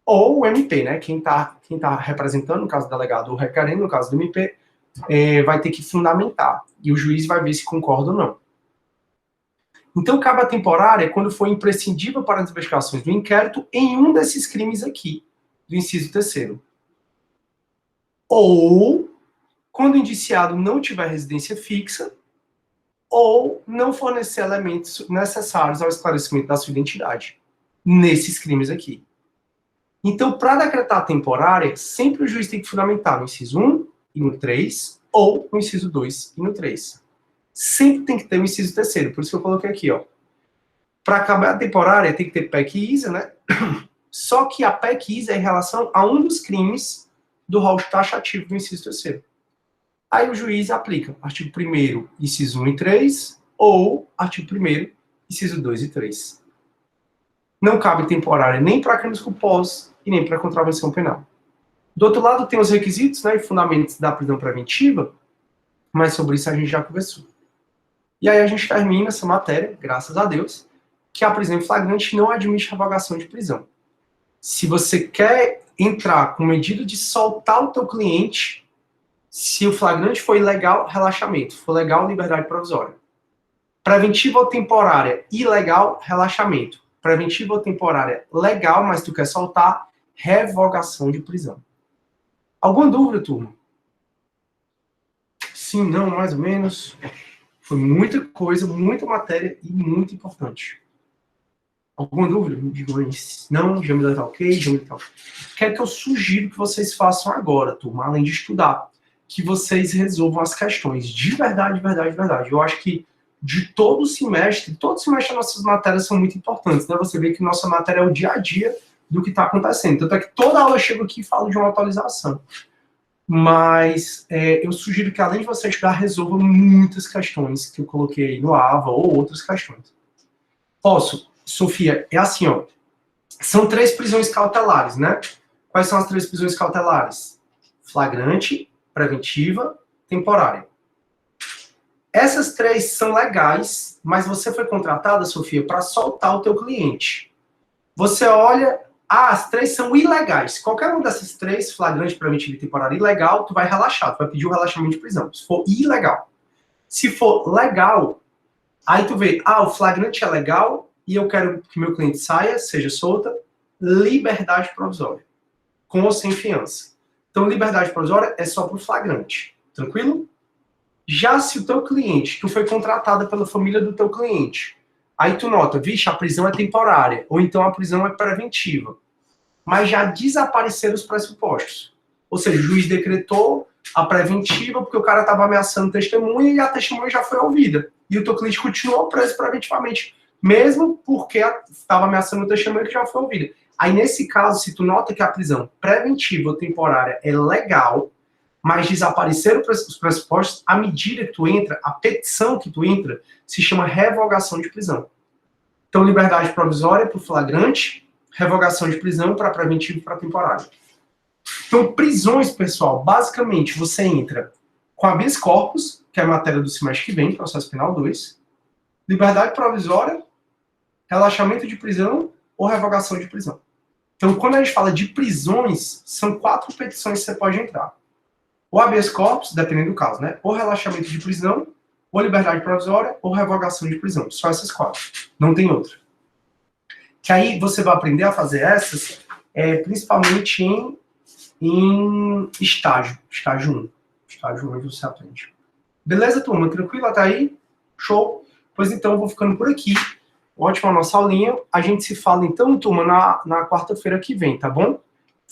A: Ou o MP, né? Quem tá representando, no caso do delegado, ou requerendo, no caso do MP, vai ter que fundamentar. E o juiz vai ver se concorda ou não. Então, cabe a temporária quando for imprescindível para as investigações do inquérito em um desses crimes aqui, do inciso 3º. Ou, quando o indiciado não tiver residência fixa, ou não fornecer elementos necessários ao esclarecimento da sua identidade, nesses crimes aqui. Então, para decretar temporária, sempre o juiz tem que fundamentar no inciso 1 e no 3, ou no inciso 2 e no 3. Sempre tem que ter um inciso terceiro, por isso que eu coloquei aqui, ó. Para acabar a temporária, tem que ter PEC e ISA, né? Só que a PEC e ISA é em relação a um dos crimes do rol taxativo do inciso terceiro. Aí o juiz aplica artigo 1º, inciso 1 e 3, ou artigo 1º, inciso 2 e 3. Não cabe temporária nem para crimes culposos e nem para contravenção penal. Do outro lado, tem os requisitos, né, e fundamentos da prisão preventiva, mas sobre isso a gente já conversou. E aí a gente termina essa matéria, graças a Deus, que a prisão em flagrante não admite revogação de prisão. Se você quer entrar com medida de soltar o teu cliente, se o flagrante for ilegal, relaxamento. For legal, liberdade provisória. Preventiva ou temporária, ilegal, relaxamento. Preventiva ou temporária, legal, mas tu quer soltar, revogação de prisão. Alguma dúvida, turma? Sim, não, mais ou menos. Foi muita coisa, muita matéria e muito importante. Alguma dúvida? Não, já me dá ok, já me dá ok. O que é que eu sugiro que vocês façam agora, turma? Além de estudar, que vocês resolvam as questões. De verdade, de verdade, de verdade. Eu acho que de todo semestre nossas matérias são muito importantes, né? Você vê que nossa matéria é o dia a dia do que está acontecendo. Tanto é que toda aula eu chego aqui e falo de uma atualização. Mas eu sugiro que, além de você estudar, resolva muitas questões que eu coloquei no AVA ou outras questões. Posso? Sofia, é assim, ó. São 3 prisões cautelares, né? Quais são as 3 prisões cautelares? Flagrante, preventiva, temporária. Essas 3 são legais, mas você foi contratada, Sofia, para soltar o teu cliente. Você olha, as 3 são ilegais. Qualquer uma dessas 3, flagrante, preventivo e temporária, ilegal, tu vai relaxar, tu vai pedir o relaxamento de prisão. Se for ilegal. Se for legal, aí tu vê, o flagrante é legal e eu quero que meu cliente saia, seja solta, liberdade provisória. Com ou sem fiança. Então, liberdade provisória é só pro flagrante. Tranquilo? Já se o teu cliente, tu foi contratada pela família do teu cliente, aí tu nota, vixe, a prisão é temporária, ou então a prisão é preventiva. Mas já desapareceram os pressupostos. Ou seja, o juiz decretou a preventiva porque o cara estava ameaçando testemunha e a testemunha já foi ouvida. E o teu cliente continuou preso preventivamente, mesmo porque estava ameaçando o testemunha que já foi ouvida. Aí, nesse caso, se tu nota que a prisão preventiva ou temporária é legal, mas desapareceram os pressupostos, à medida que tu entra, a petição que tu entra, se chama revogação de prisão. Então, liberdade provisória para o flagrante, revogação de prisão para preventivo e para temporário. Então, prisões, pessoal, basicamente, você entra com habeas corpus, que é a matéria do semestre que vem, processo penal 2, liberdade provisória, relaxamento de prisão ou revogação de prisão. Então, quando a gente fala de prisões, são 4 petições que você pode entrar. Ou habeas corpus, dependendo do caso, né? Ou relaxamento de prisão, ou liberdade provisória, ou revogação de prisão. Só essas 4. Não tem outra. Que aí você vai aprender a fazer essas, principalmente em estágio. Estágio 1. Estágio 1 você aprende. Beleza, turma? Tranquilo até aí? Show? Pois então, eu vou ficando por aqui. Ótima a nossa aulinha. A gente se fala, então, turma, na quarta-feira que vem, tá bom?